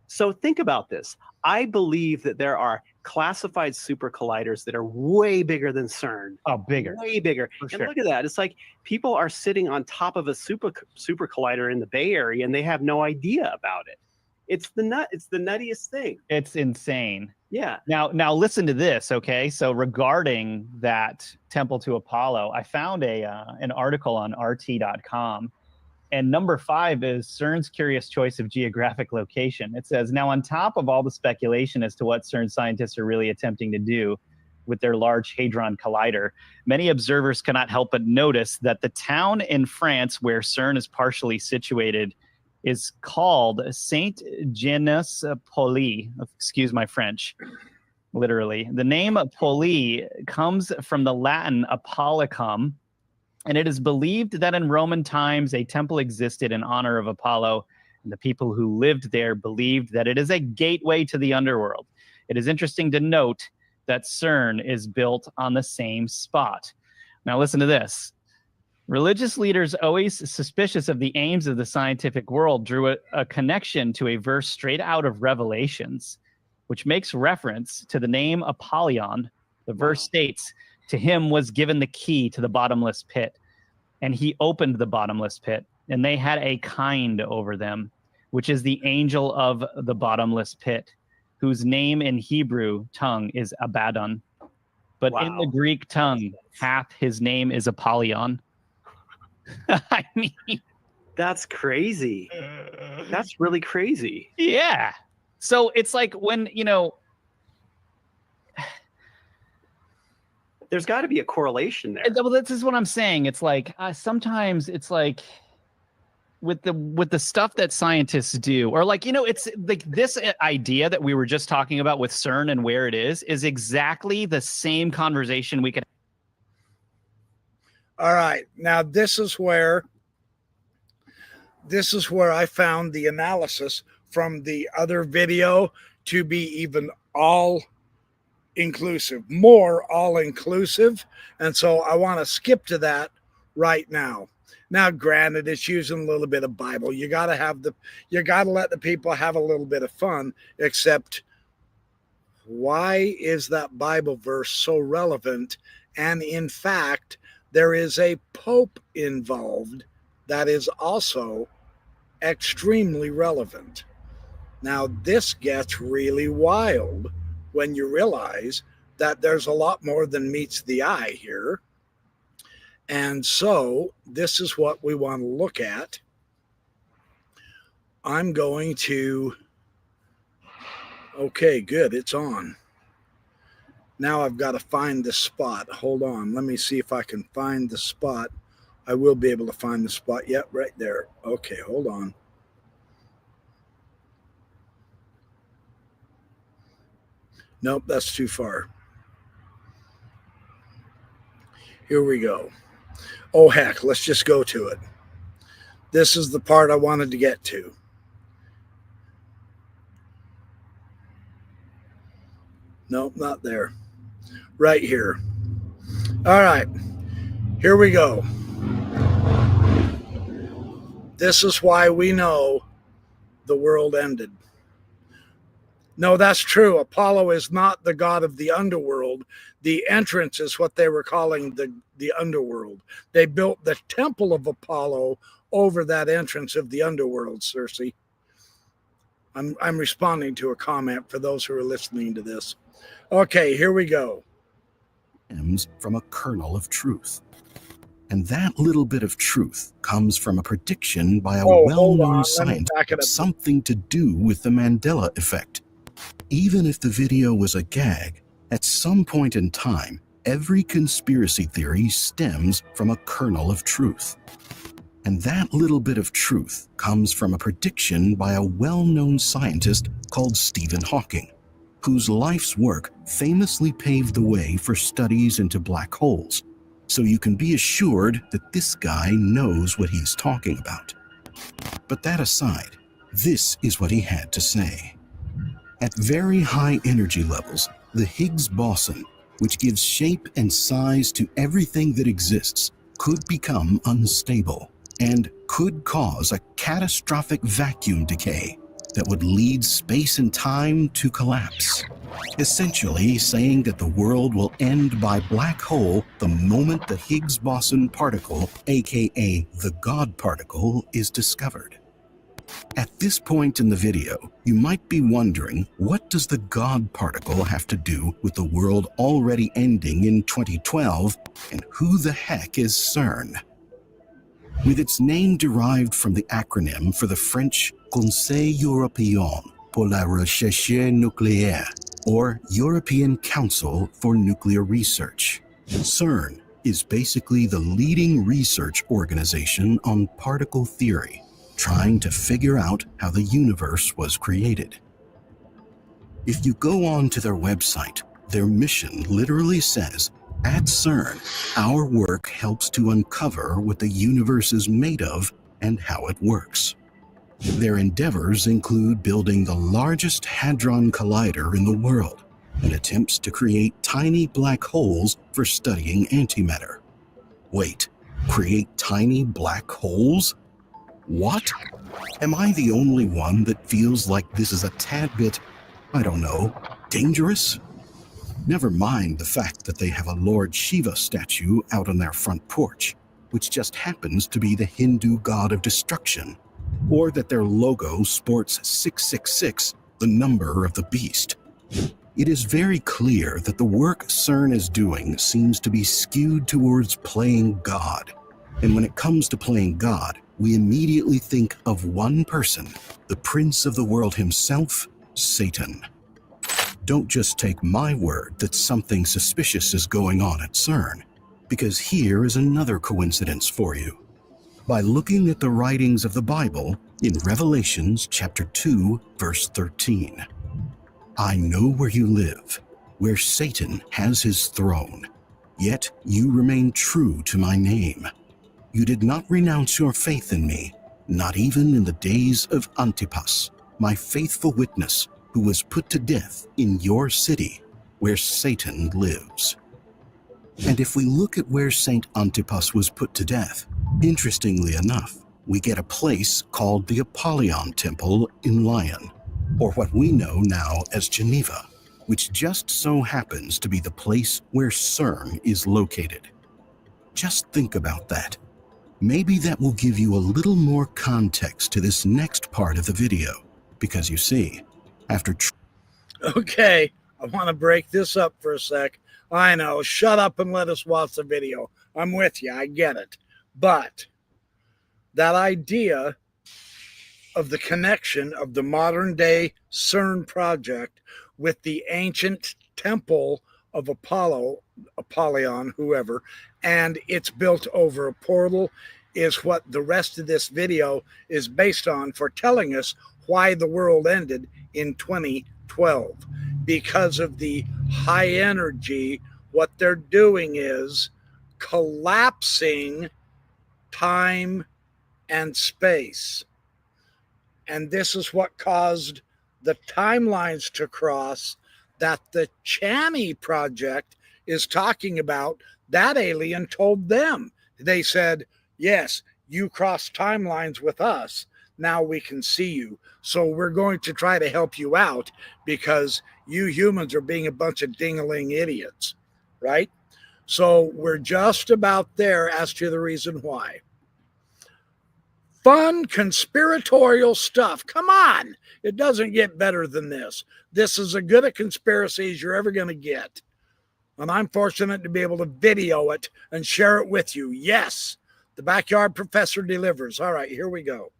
so think about this. I believe that there are classified super colliders that are way bigger than CERN. oh, bigger. Way bigger. For And sure. look at that. It's like people are sitting on top of a super collider in the Bay Area and they have no idea about it. It's the nuttiest thing. It's insane. Yeah. Now listen to this, okay? So regarding that temple to Apollo, I found an article on RT.com, and number 5 is CERN's curious choice of geographic location. It says, now on top of all the speculation as to what CERN scientists are really attempting to do with their Large Hadron Collider, many observers cannot help but notice that the town in France where CERN is partially situated is called Saint-Genès-Poli. Excuse my French, literally. The name Poli comes from the Latin Apollicum, and it is believed that in Roman times a temple existed in honor of Apollo, and the people who lived there believed that it is a gateway to the underworld. It is interesting to note that CERN is built on the same spot. Now listen to this. Religious leaders, always suspicious of the aims of the scientific world, drew a connection to a verse straight out of Revelations, which makes reference to the name Apollyon. The verse states, to him was given the key to the bottomless pit, and he opened the bottomless pit, and they had a kind over them, which is the angel of the bottomless pit, whose name in Hebrew tongue is Abaddon. But in the Greek tongue, half his name is Apollyon. I mean, that's crazy. That's really crazy. Yeah. So it's like when, there's got to be a correlation there. Well, this is what I'm saying. It's like sometimes it's like with the stuff that scientists do, or like, it's like this idea that we were just talking about with CERN and where it is exactly the same conversation we could. All right. Now this is where I found the analysis from the other video to be even more all inclusive. And so I want to skip to that right now. Now, granted, it's using a little bit of Bible. You got to let the people have a little bit of fun, except why is that Bible verse so relevant? And in fact, there is a pope involved that is also extremely relevant. Now, this gets really wild when you realize that there's a lot more than meets the eye here. And so this is what we want to look at. I'm going to, okay, good, it's on. Now I've got to find the spot. Hold on. Let me see if I can find the spot. I will be able to find the spot. Yep, right there. Okay, hold on. Nope, that's too far. Here we go. Oh, heck, let's just go to it. This is the part I wanted to get to. Nope, not there. Right here. All right, here we go. This is why we know the world ended. No, that's true. Apollo is not the god of the underworld. The entrance is what they were calling the underworld. They built the temple of Apollo over that entrance of the underworld, Cersei. I'm responding to a comment for those who are listening to this. Okay, here we go. From a kernel of truth. And that little bit of truth comes from a prediction by a well-known scientist of something to do with the Mandela effect. Even if the video was a gag, at some point in time, every conspiracy theory stems from a kernel of truth. And that little bit of truth comes from a prediction by a well-known scientist called Stephen Hawking, whose life's work famously paved the way for studies into black holes, so you can be assured that this guy knows what he's talking about. But that aside, this is what he had to say. At very high energy levels, the Higgs boson, which gives shape and size to everything that exists, could become unstable and could cause a catastrophic vacuum decay that would lead space and time to collapse, essentially saying that the world will end by black hole the moment the Higgs boson particle, aka the God particle, is discovered. At this point in the video, you might be wondering, what does the God particle have to do with the world already ending in 2012, and who the heck is CERN? With its name derived from the acronym for the French Conseil Européen pour la Recherche Nucléaire, or European Council for Nuclear Research, CERN is basically the leading research organization on particle theory, trying to figure out how the universe was created. If you go on to their website, their mission literally says, "At CERN, our work helps to uncover what the universe is made of and how it works." Their endeavors include building the largest hadron collider in the world and attempts to create tiny black holes for studying antimatter. Wait, create tiny black holes? What? Am I the only one that feels like this is a tad bit, I don't know, dangerous? Never mind the fact that they have a Lord Shiva statue out on their front porch, which just happens to be the Hindu god of destruction, or that their logo sports 666, the number of the beast. It is very clear that the work CERN is doing seems to be skewed towards playing God. And when it comes to playing God, we immediately think of one person, the prince of the world himself, Satan. Don't just take my word that something suspicious is going on at CERN, because here is another coincidence for you. By looking at the writings of the Bible in Revelations chapter 2, verse 13. "I know where you live, where Satan has his throne, yet you remain true to my name. You did not renounce your faith in me, not even in the days of Antipas, my faithful witness, who was put to death in your city, where Satan lives." And if we look at where Saint Antipas was put to death, interestingly enough, we get a place called the Apollyon Temple in Lyon, or what we know now as Geneva, which just so happens to be the place where CERN is located. Just think about that. Maybe that will give you a little more context to this next part of the video, because you see, after... Okay, I want to break this up for a sec. I know, shut up and let us watch the video. I'm with you, I get it. But that idea of the connection of the modern day CERN project with the ancient temple of Apollyon, whoever, and it's built over a portal is what the rest of this video is based on for telling us why the world ended in 2012. Because of the high energy, what they're doing is collapsing time and space. And this is what caused the timelines to cross that the Chani project is talking about. That alien told them. They said, yes, you cross timelines with us. Now we can see you. So we're going to try to help you out because you humans are being a bunch of ding-a-ling idiots, right? So we're just about there as to the reason why. Fun conspiratorial stuff. Come on. It doesn't get better than this. This is as good a conspiracy as you're ever going to get. And I'm fortunate to be able to video it and share it with you. Yes, the Backyard Professor delivers. All right, here we go.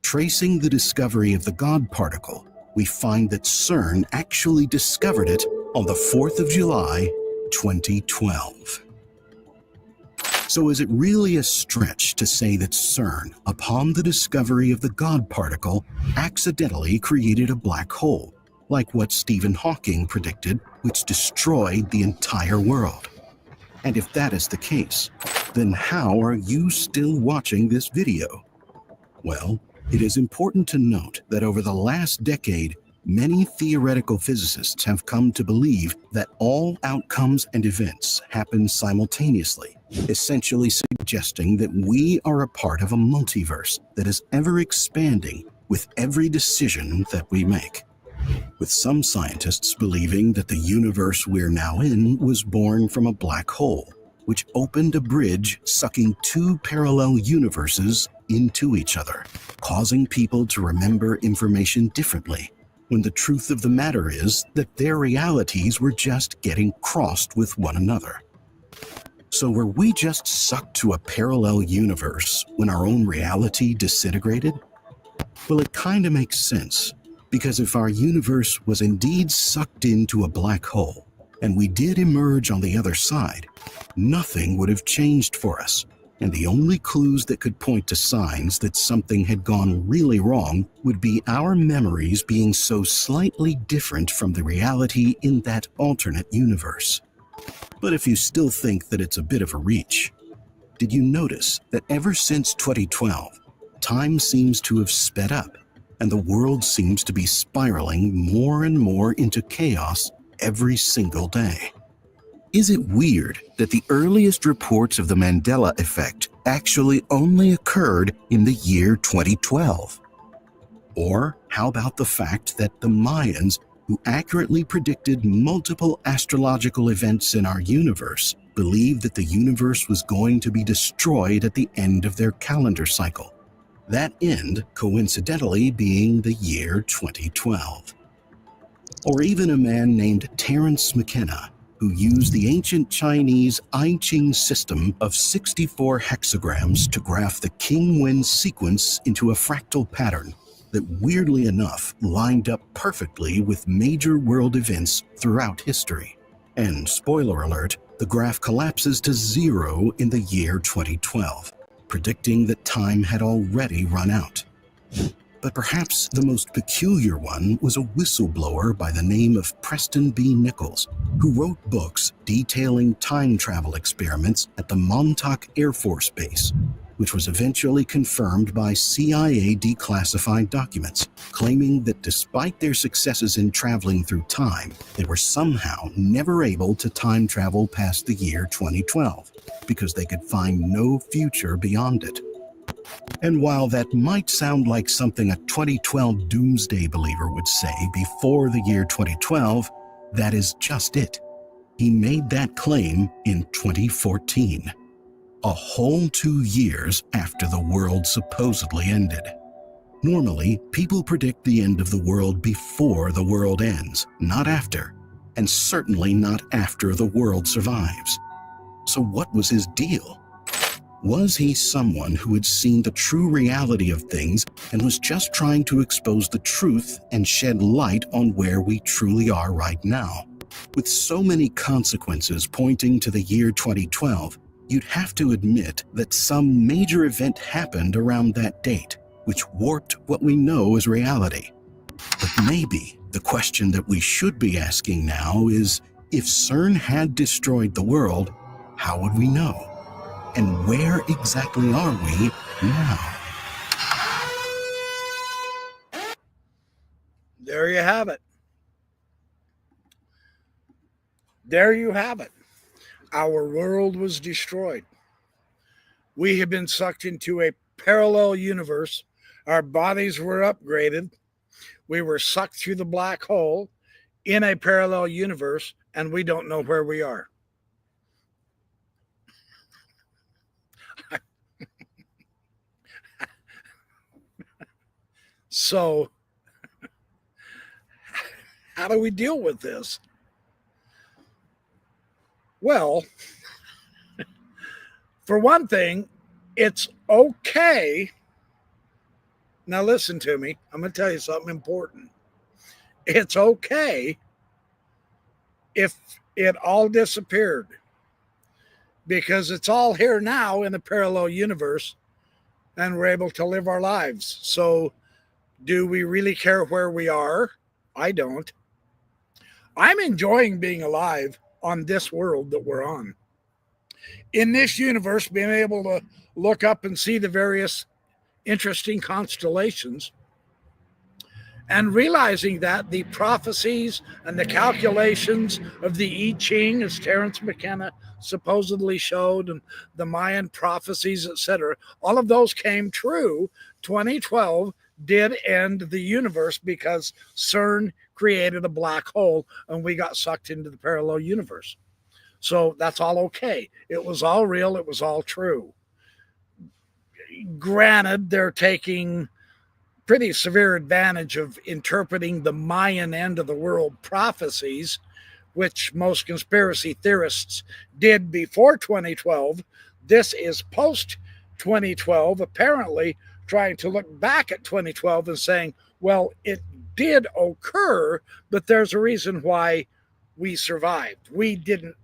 Tracing the discovery of the God particle, we find that CERN actually discovered it on the 4th of July, 2012. So is it really a stretch to say that CERN, upon the discovery of the God particle, accidentally created a black hole, like what Stephen Hawking predicted, which destroyed the entire world? And if that is the case, then how are you still watching this video? Well, it is important to note that over the last decade, many theoretical physicists have come to believe that all outcomes and events happen simultaneously, essentially suggesting that we are a part of a multiverse that is ever expanding with every decision that we make. With some scientists believing that the universe we're now in was born from a black hole, which opened a bridge sucking two parallel universes into each other, causing people to remember information differently, when the truth of the matter is that their realities were just getting crossed with one another. So were we just sucked to a parallel universe when our own reality disintegrated? Well, it kind of makes sense, because if our universe was indeed sucked into a black hole, and we did emerge on the other side, nothing would have changed for us, and the only clues that could point to signs that something had gone really wrong would be our memories being so slightly different from the reality in that alternate universe. But if you still think that it's a bit of a reach, did you notice that ever since 2012, time seems to have sped up, and the world seems to be spiraling more and more into chaos every single day? Is it weird that the earliest reports of the Mandela effect actually only occurred in the year 2012? Or how about the fact that the Mayans, who accurately predicted multiple astrological events in our universe, believed that the universe was going to be destroyed at the end of their calendar cycle? That end, coincidentally, being the year 2012. Or even a man named Terence McKenna, who used the ancient Chinese I Ching system of 64 hexagrams to graph the King-Wen sequence into a fractal pattern that, weirdly enough, lined up perfectly with major world events throughout history. And spoiler alert, the graph collapses to 0 in the year 2012, predicting that time had already run out. But perhaps the most peculiar one was a whistleblower by the name of Preston B. Nichols, who wrote books detailing time travel experiments at the Montauk Air Force Base, which was eventually confirmed by CIA declassified documents, claiming that despite their successes in traveling through time, they were somehow never able to time travel past the year 2012, because they could find no future beyond it. And while that might sound like something a 2012 doomsday believer would say before the year 2012, that is just it. He made that claim in 2014, a whole 2 years after the world supposedly ended. Normally, people predict the end of the world before the world ends, not after, and certainly not after the world survives. So what was his deal? Was he someone who had seen the true reality of things and was just trying to expose the truth and shed light on where we truly are right now? With so many consequences pointing to the year 2012, you'd have to admit that some major event happened around that date, which warped what we know as reality. But maybe the question that we should be asking now is, if CERN had destroyed the world, how would we know? And where exactly are we now? There you have it. There you have it. Our world was destroyed. We have been sucked into a parallel universe. Our bodies were upgraded. We were sucked through the black hole in a parallel universe, and we don't know where we are. So, how do we deal with this? Well, for one thing, it's okay. Now, listen to me. I'm going to tell you something important. It's okay if it all disappeared, because it's all here now in a parallel universe, and we're able to live our lives. So, do we really care where we are? I don't. I'm enjoying being alive on this world that we're on. in this universe, being able to look up and see the various interesting constellations, and realizing that the prophecies and the calculations of the I Ching, as Terence McKenna supposedly showed, and the Mayan prophecies, etc., all of those came true. 2012 did end the universe because CERN created a black hole and we got sucked into the parallel universe. So that's all okay. It was all real. It was all true. Granted, they're taking pretty severe advantage of interpreting the Mayan end of the world prophecies, which most conspiracy theorists did before 2012. This is post 2012, apparently trying to look back at 2012 and saying, well, it did occur, but there's a reason why we survived. We didn't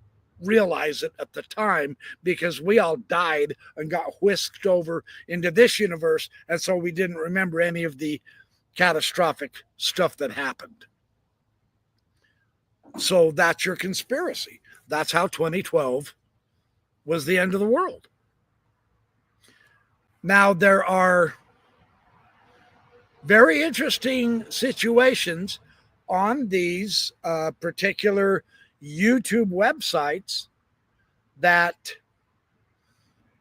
realize it at the time because we all died and got whisked over into this universe, and so we didn't remember any of the catastrophic stuff that happened. So that's your conspiracy. That's how 2012 was the end of the world. Now, there are very interesting situations on these particular YouTube websites that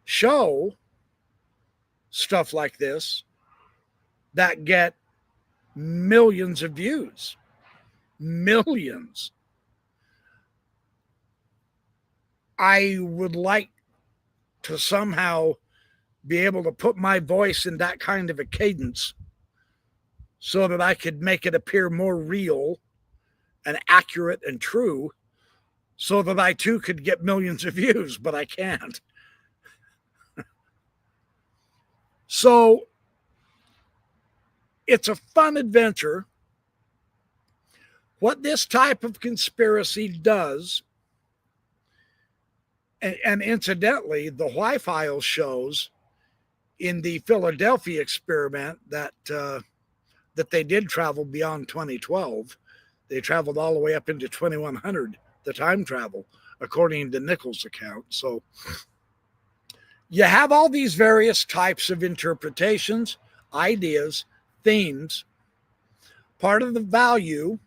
show stuff like this that get millions of views. Millions. I would like to somehow be able to put my voice in that kind of a cadence so that I could make it appear more real and accurate and true, so that I too could get millions of views, but I can't. So it's a fun adventure. What this type of conspiracy does, and incidentally, the Y-Files shows in the Philadelphia experiment that they did travel beyond 2012. They traveled all the way up into 2100, the time travel, according to Nichols' account. So you have all these various types of interpretations, ideas, themes. Part of the value,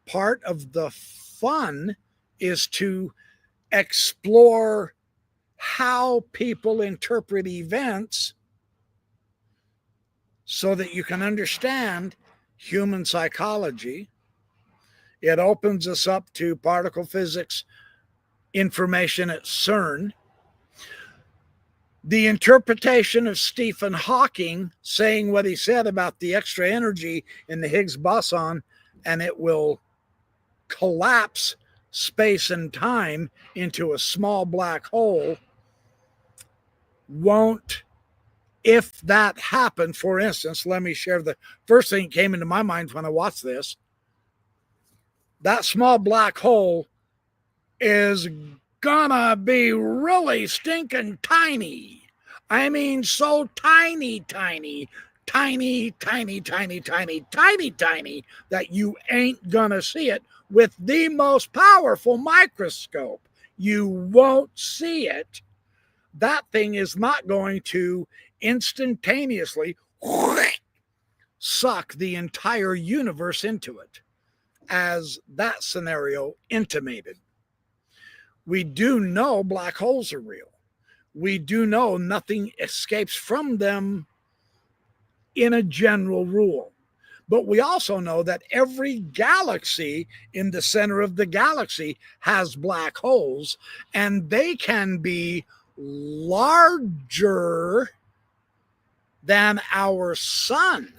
part of the fun is to explore how people interpret events so that you can understand human psychology. It opens us up to particle physics information at CERN. The interpretation of Stephen Hawking saying what he said about the extra energy in the Higgs boson, and it will collapse space and time into a small black hole, won't. If that happened, for instance, let me share the first thing that came into my mind when I watched this. That small black hole is gonna be really stinking tiny. I mean, so tiny, tiny, tiny, tiny, tiny, tiny, tiny, tiny, that you ain't gonna see it with the most powerful microscope. You won't see it. That thing is not going to instantaneously suck the entire universe into it, as that scenario intimated. We do know black holes are real. We do know nothing escapes from them in a general rule. But we also know that every galaxy in the center of the galaxy has black holes, and they can be larger than our sun.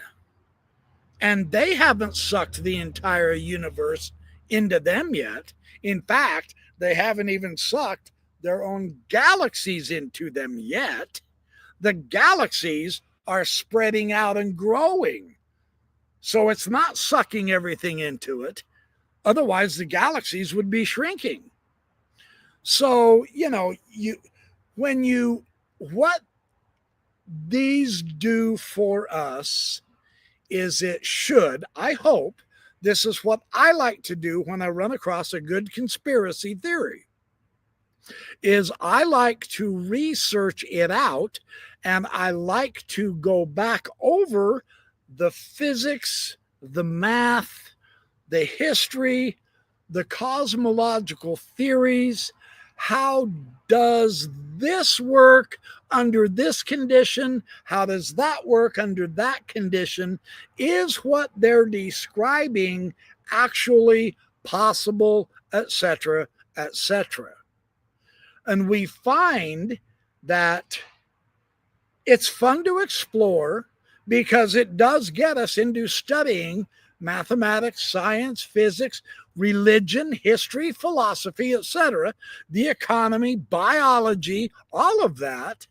And they haven't sucked the entire universe into them yet. In fact, they haven't even sucked their own galaxies into them yet. The galaxies are spreading out and growing. So it's not sucking everything into it. Otherwise, the galaxies would be shrinking. So, what these do for us is I hope, this is what I like to do when I run across a good conspiracy theory. is I like to research it out, and I like to go back over the physics, the math, the history, the cosmological theories. How does this work under this condition? How does that work under that condition? Is what they're describing actually possible, etc., etc.? And we find that it's fun to explore because it does get us into studying mathematics, science, physics, religion, history, philosophy, etc., the economy, biology, all of that.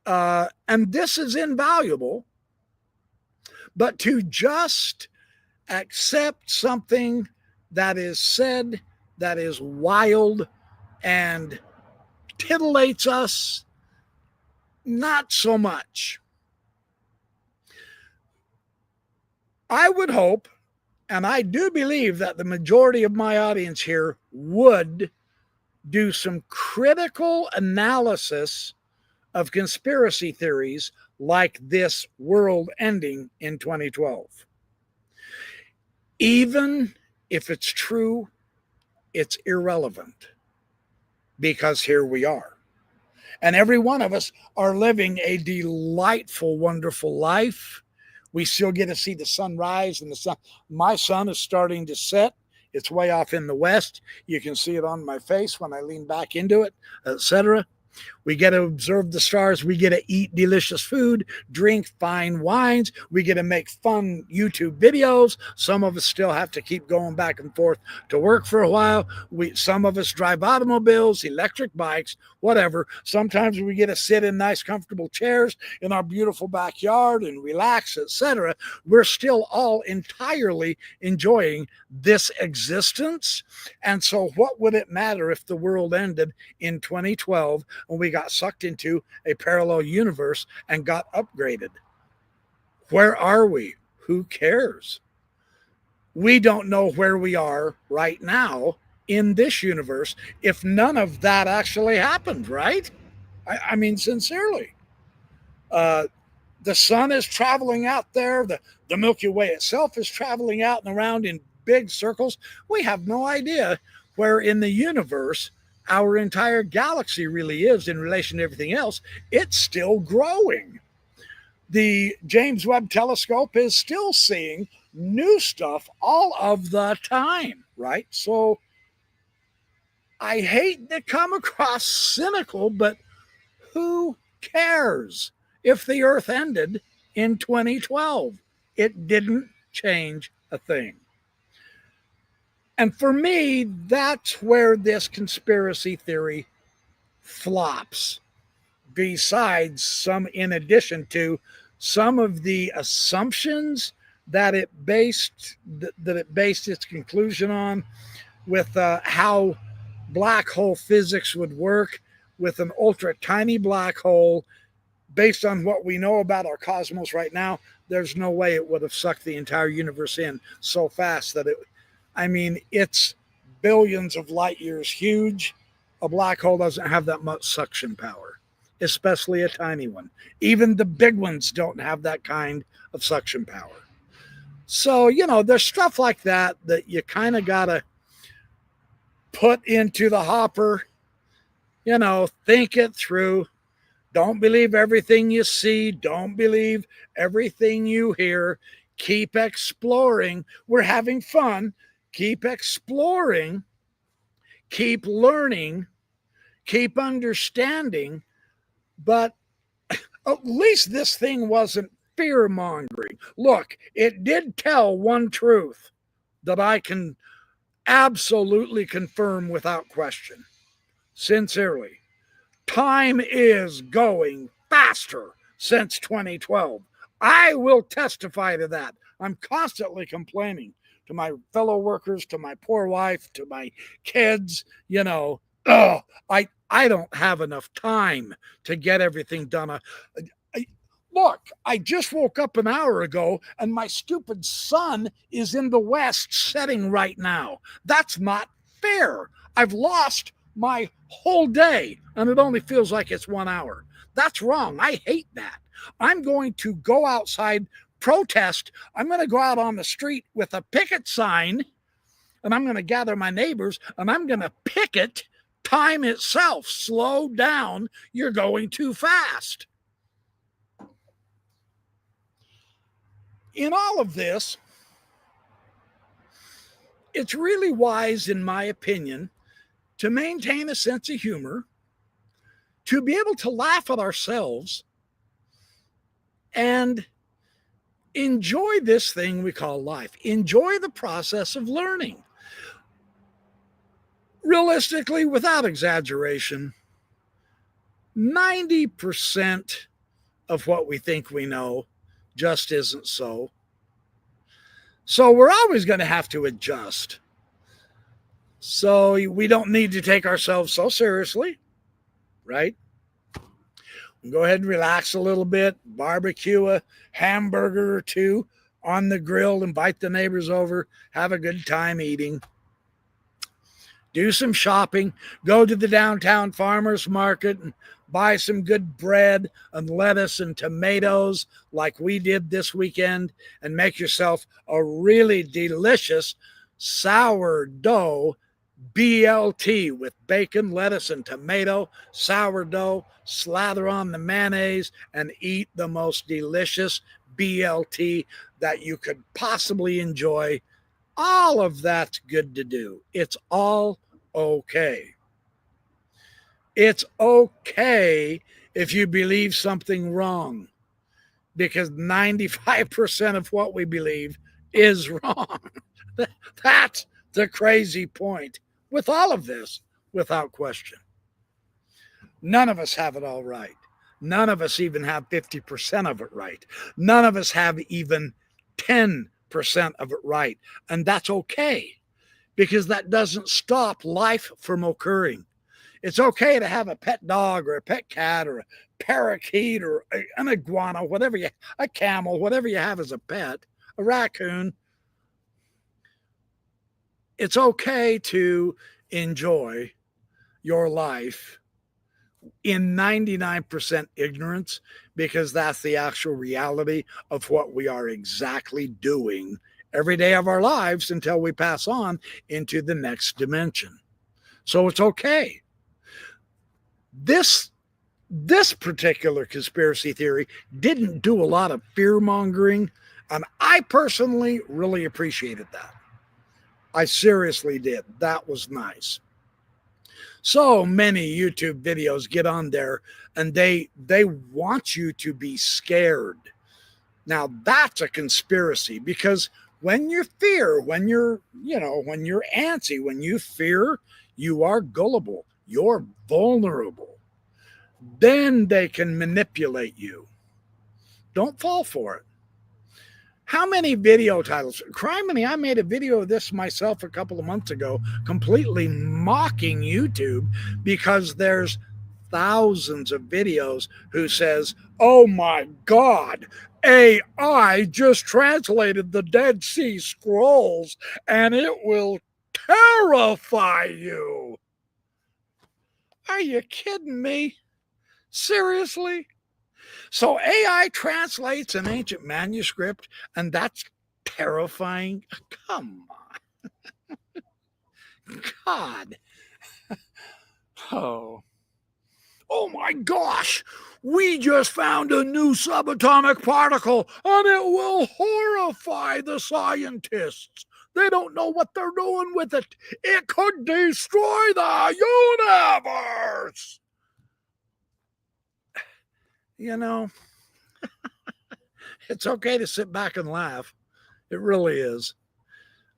And this is invaluable. But to just accept something that is said that is wild and titillates us, not so much. I would hope, and I do believe that the majority of my audience here would do some critical analysis of conspiracy theories like this world ending in 2012. Even if it's true, it's irrelevant, because here we are. And every one of us are living a delightful, wonderful life. We still get to see the sun rise and the sun. My sun is starting to set. It's way off in the west. You can see it on my face when I lean back into it, etc. We get to observe the stars. We get to eat delicious food, drink fine wines. We get to make fun YouTube videos. Some of us still have to keep going back and forth to work for a while. Some of us drive automobiles, electric bikes, whatever. Sometimes we get to sit in nice, comfortable chairs in our beautiful backyard and relax, etc. We're still all entirely enjoying this existence. And so what would it matter if the world ended in 2012 when we got sucked into a parallel universe and got upgraded? Where are we? Who cares? We don't know where we are right now in this universe if none of that actually happened, right? I mean, sincerely. The sun is traveling out there. The Milky Way itself is traveling out and around in big circles. We have no idea where in the universe our entire galaxy really is in relation to everything else. It's still growing. The James Webb Telescope is still seeing new stuff all of the time, right? So I hate to come across cynical, but who cares if the Earth ended in 2012? It didn't change a thing. And for me, that's where this conspiracy theory flops, besides in addition to some of the assumptions that it based its conclusion on, with how black hole physics would work with an ultra tiny black hole. Based on what we know about our cosmos right now, there's no way it would have sucked the entire universe in so fast that it's billions of light years huge. A black hole doesn't have that much suction power, especially a tiny one. Even the big ones don't have that kind of suction power. So, there's stuff like that you kind of got to put into the hopper, think it through. Don't believe everything you see. Don't believe everything you hear. Keep exploring. We're having fun. Keep exploring, keep learning, keep understanding, but at least this thing wasn't fear-mongering. Look, it did tell one truth that I can absolutely confirm without question. Sincerely, time is going faster since 2012. I will testify to that. I'm constantly complaining to my fellow workers, to my poor wife, to my kids, I don't have enough time to get everything done. Look, I just woke up an hour ago and my stupid sun is in the west setting right now. That's not fair. I've lost my whole day and it only feels like it's 1 hour. That's wrong. I hate that. I'm going to go outside, protest. I'm going to go out on the street with a picket sign, and I'm going to gather my neighbors, and I'm going to picket time itself. Slow down. You're going too fast. In all of this, it's really wise, in my opinion, to maintain a sense of humor, to be able to laugh at ourselves, and enjoy this thing we call life. Enjoy the process of learning. Realistically, without exaggeration, 90% of what we think we know just isn't so. So we're always going to have to adjust. So we don't need to take ourselves so seriously, right? Go ahead and relax a little bit, barbecue a hamburger or two on the grill, invite the neighbors over, have a good time eating. Do some shopping, go to the downtown farmers market and buy some good bread and lettuce and tomatoes like we did this weekend, and make yourself a really delicious sourdough BLT with bacon, lettuce, and tomato, sourdough, slather on the mayonnaise, and eat the most delicious BLT that you could possibly enjoy. All of that's good to do. It's all okay. It's okay if you believe something wrong, because 95% of what we believe is wrong. That's the crazy point with all of this, without question. None of us have it all right. None of us even have 50% of it right. None of us have even 10% of it right. And that's okay, because that doesn't stop life from occurring. It's okay to have a pet dog or a pet cat or a parakeet or an iguana, a camel, whatever you have as a pet, a raccoon. It's okay to enjoy your life in 99% ignorance, because that's the actual reality of what we are exactly doing every day of our lives until we pass on into the next dimension. So it's okay. This particular conspiracy theory didn't do a lot of fear mongering, and I personally really appreciated that. I seriously did. That was nice. So many YouTube videos get on there and they want you to be scared. Now that's a conspiracy, because when you fear, when you're antsy, when you fear, you are gullible, you're vulnerable. Then they can manipulate you. Don't fall for it. How many video titles? Criminy, I made a video of this myself a couple of months ago, completely mocking YouTube, because there's thousands of videos who says, oh my God, AI just translated the Dead Sea Scrolls and it will terrify you. Are you kidding me? Seriously? So AI translates an ancient manuscript, and that's terrifying? Come on. God. Oh my gosh. We just found a new subatomic particle, and it will horrify the scientists. They don't know what they're doing with it. It could destroy the universe. You know, it's okay to sit back and laugh. It really is.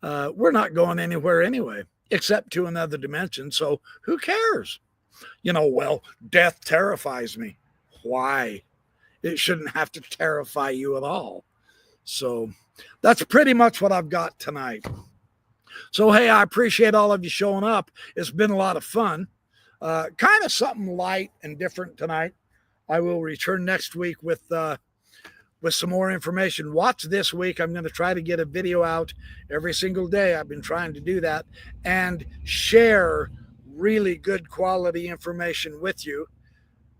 We're not going anywhere anyway, except to another dimension. So who cares? Well, death terrifies me. Why? It shouldn't have to terrify you at all. So that's pretty much what I've got tonight. So, hey, I appreciate all of you showing up. It's been a lot of fun. Kind of something light and different tonight. I will return next week with some more information. Watch this week. I'm going to try to get a video out every single day. I've been trying to do that, and share really good quality information with you.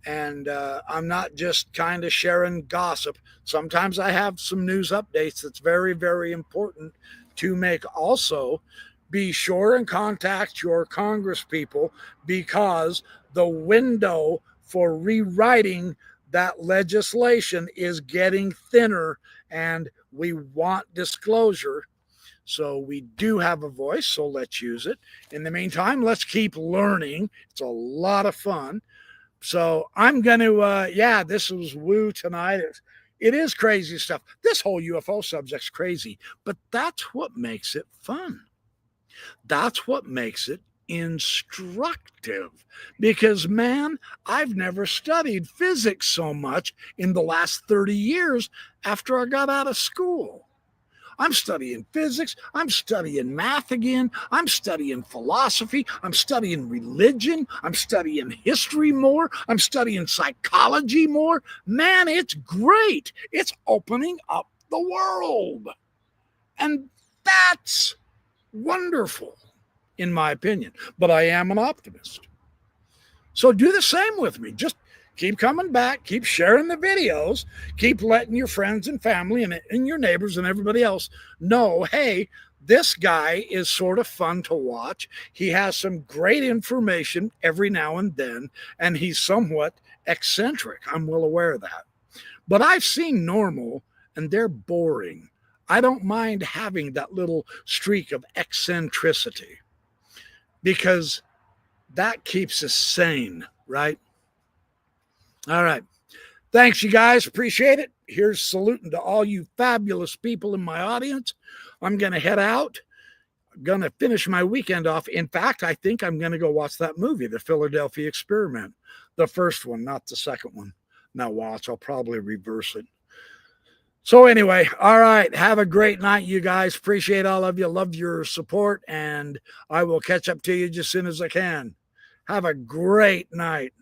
And I'm not just kind of sharing gossip. Sometimes I have some news updates that's very, very important to make. Also, be sure and contact your Congress people, because the window for rewriting that legislation is getting thinner, and we want disclosure. So we do have a voice, so let's use it. In the meantime, let's keep learning. It's a lot of fun. So I'm going to, this was woo tonight. It is crazy stuff. This whole UFO subject's crazy, but that's what makes it fun. That's what makes it instructive. Because, man, I've never studied physics so much in the last 30 years after I got out of school. I'm studying physics. I'm studying math again. I'm studying philosophy. I'm studying religion. I'm studying history more. I'm studying psychology more. Man, it's great. It's opening up the world. And that's wonderful, in my opinion. But I am an optimist. So do the same with me. Just keep coming back, keep sharing the videos, keep letting your friends and family and your neighbors and everybody else know, hey, this guy is sort of fun to watch. He has some great information every now and then, and he's somewhat eccentric. I'm well aware of that. But I've seen normal, and they're boring. I don't mind having that little streak of eccentricity, because that keeps us sane, right? All right. Thanks, you guys. Appreciate it. Here's saluting to all you fabulous people in my audience. I'm going to head out. I'm going to finish my weekend off. In fact, I think I'm going to go watch that movie, The Philadelphia Experiment. The first one, not the second one. Now watch. I'll probably reverse it. So anyway, all right. Have a great night, you guys. Appreciate all of you. Love your support, and I will catch up to you just as soon as I can. Have a great night.